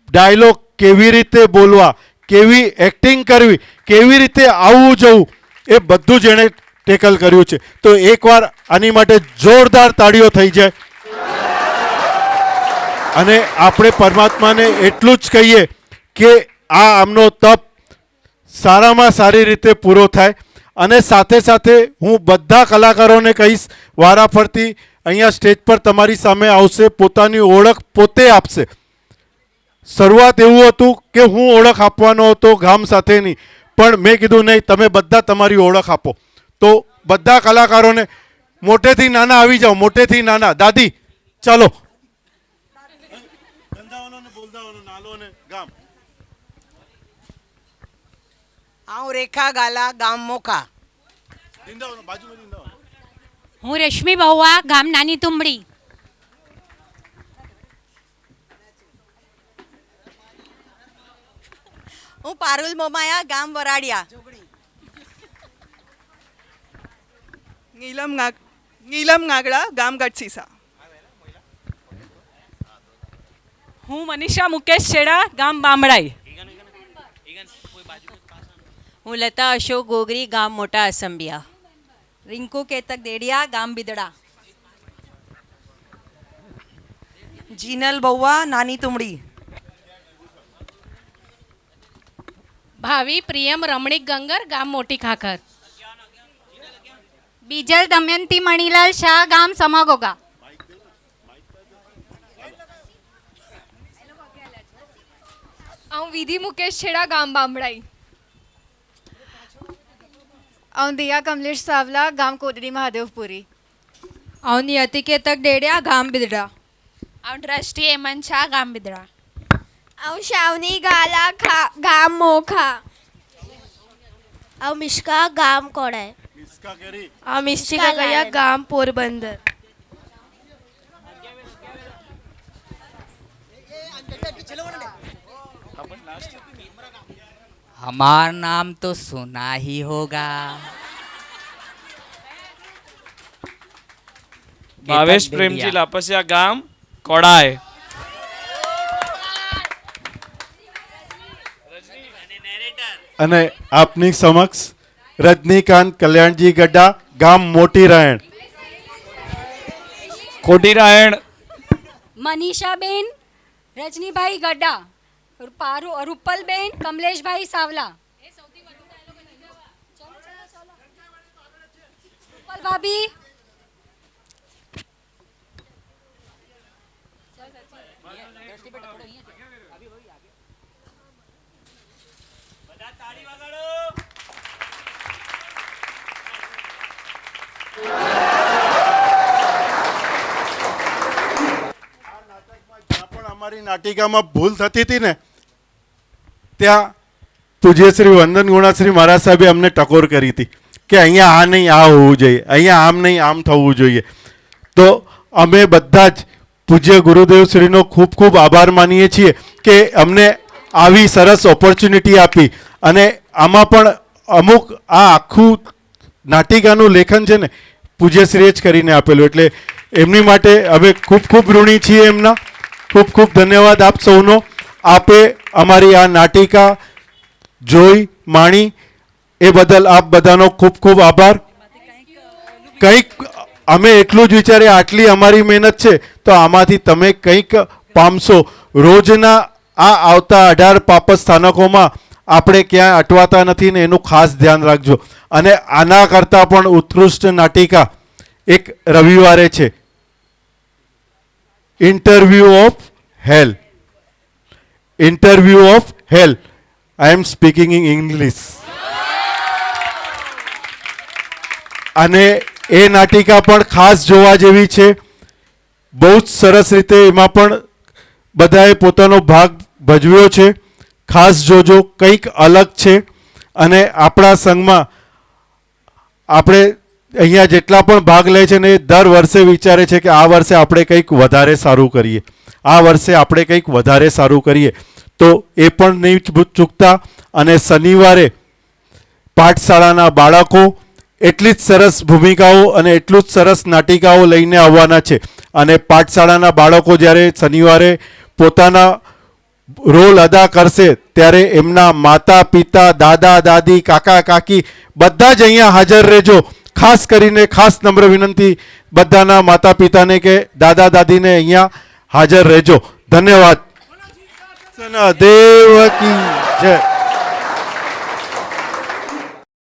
ડાયલોગ કેવી રીતે બોલવા, કેવી એક્ટિંગ કરવી, કેવી રીતે આવવું જવું, એ બધું જ એણે ટેકલ કર્યું છે. તો એકવાર આની માટે જોરદાર તાળીઓ થઈ જાય. અને આપણે પરમાત્માને એટલું જ કહીએ કે આ આમનો તપ સારામાં સારી રીતે પૂરો થાય. અને સાથે સાથે હું બધા કલાકારોને કહીશ, વારાફરતી અહીંયા સ્ટેજ પર તમારી સામે આવશે, પોતાની ઓળખ પોતે આપશે. શરૂઆત એવું હતું કે હું ઓળખ આપવાનો હતો ગામ સાથેની, પણ મેં કીધું નહીં, તમે બધા તમારી ઓળખ આપો. તો બધા કલાકારોને મોટેથી નાના આવી જાઓ, મોટેથી નાના. દાદી ચાલો. હું રેખા ગાલા, ગામ મોખા. હું રશ્મિ બહુઆ, ગામ નાની તુમડી. હું પારુલ મોમાયા, ગામ વરાડિયા. નીલમ ગાગડા, ગામ ગઢસીસા. હું મનીષા મુકેશ છેડા, ગામ બામણાઈ. હું લતા અશોક ગોગરી, ગામ મોટા અસંબિયા. રિંકુ કેતક દેડિયા, ગામ બિદડા. જીનલ બહુઆ, નાની તુમડી. ભાવિ પ્રિયમ રમણીક ગંગર, ગામ મોટી ખાખર. બીજલ દમયંતી મણીલાલ શાહ, ગામ સમાગોગા. હું વિધિ મુકેશ છેડા, ગામ બામણાઈ. હું દિયા કમલેશ સાવલા, ગામ કોદડી મહાદેવપુરી. હું નિયતિ કેતક ડેડિયા, ગામ બિદડા. હું દ્રષ્ટિ હેમંત શાહ, ગામ બિદડા. હું શાવની ગાલા, ગામ મોખા. હું મિશ્કા, ગામ કોડાય. હું મિષ્ટિકા કયા, ગામ પોરબંદર. हमार नाम तो सुना ही होगा. ભાવેશ પ્રેમજી લાપસિયા, ગામ કોડાય. અને આપની સમક્ષ રજનીકાંત કલ્યાણજી ગड्ढा, ગામ મોટી રાયણ. ખોટી રાયણ. મનીષાબેન રજનીભાઈ ગड्ढा, રૂપલબેન કમલેશભાઈ સાવલા. રૂપલ ભાભી. અમારી નાટિકામાં ભૂલ થતી હતી ને, ત્યાં પૂજ્ય શ્રી વંદન ગુણાશ્રી મહારાજ સાહેબે અમને ટકોર કરી હતી કે અહીંયા આ નહીં આ હોવું જોઈએ, અહીંયા આમ નહીં આમ થવું જોઈએ. તો અમે બધા જ પૂજ્ય ગુરુદેવ શ્રીનો ખૂબ ખૂબ આભાર માનીએ છીએ કે અમને આવી સરસ ઓપોર્ચ્યુનિટી આપી. અને આમાં પણ અમુક આ આખું નાટિકાનું લેખન છે ને પૂજ્યશ્રીએ જ કરીને આપેલું, એટલે એમની માટે અમે ખૂબ ખૂબ ઋણી છીએ એમના. ખૂબ ખૂબ ધન્યવાદ આપ સૌનો. આપે અમારી આ નાટિકા જોઈ માણી એ બદલ આપ બધાનો ખૂબ ખૂબ આભાર. કંઈક અમે એટલું જ વિચારીએ, આટલી અમારી મહેનત છે તો આમાંથી તમે કંઈક પામશો. રોજના આ આવતા 18 પાપ સ્થાનકોમાં આપણે ક્યાંય અટવાતા નથી ને એનું ખાસ ધ્યાન રાખજો. અને આના કરતાં પણ ઉત્કૃષ્ટ નાટિકા એક રવિવારે છે, interview of hell. Interview of hell. I am speaking in English. અને એ નાટિકા પણ ખાસ જોવા જેવી છે. બહુ જ સરસ રીતે એમાં પણ બધાએ પોતાનો ભાગ ભજવ્યો છે. ખાસ જોજો, કંઈક અલગ છે. અને આપણા સંઘમાં આપણે અહીંયા જેટલા પણ ભાગ લે છે ને એ દર વર્ષે વિચારે છે કે આ વર્ષે આપણે કંઈક વધારે સારું કરીએ, આ વર્ષે આપણે કંઈક વધારે સારું કરીએ. તો એ પણ નહીં ચૂકતા. અને શનિવારે પાઠશાળાના બાળકો એટલી જ સરસ ભૂમિકાઓ અને એટલું જ સરસ નાટિકાઓ લઈને આવવાના છે. અને પાઠશાળાના બાળકો જ્યારે શનિવારે પોતાના રોલ અદા કરશે ત્યારે એમના માતા પિતા, દાદા દાદી, કાકા કાકી બધા જ અહીંયા હાજર રહેજો. ખાસ કરીને ખાસ નમ્ર વિનંતી બધાના માતા પિતાને કે દાદા દાદીને અહીંયા હાજર રહેજો. ધન્યવાદ. દેવ કી જય.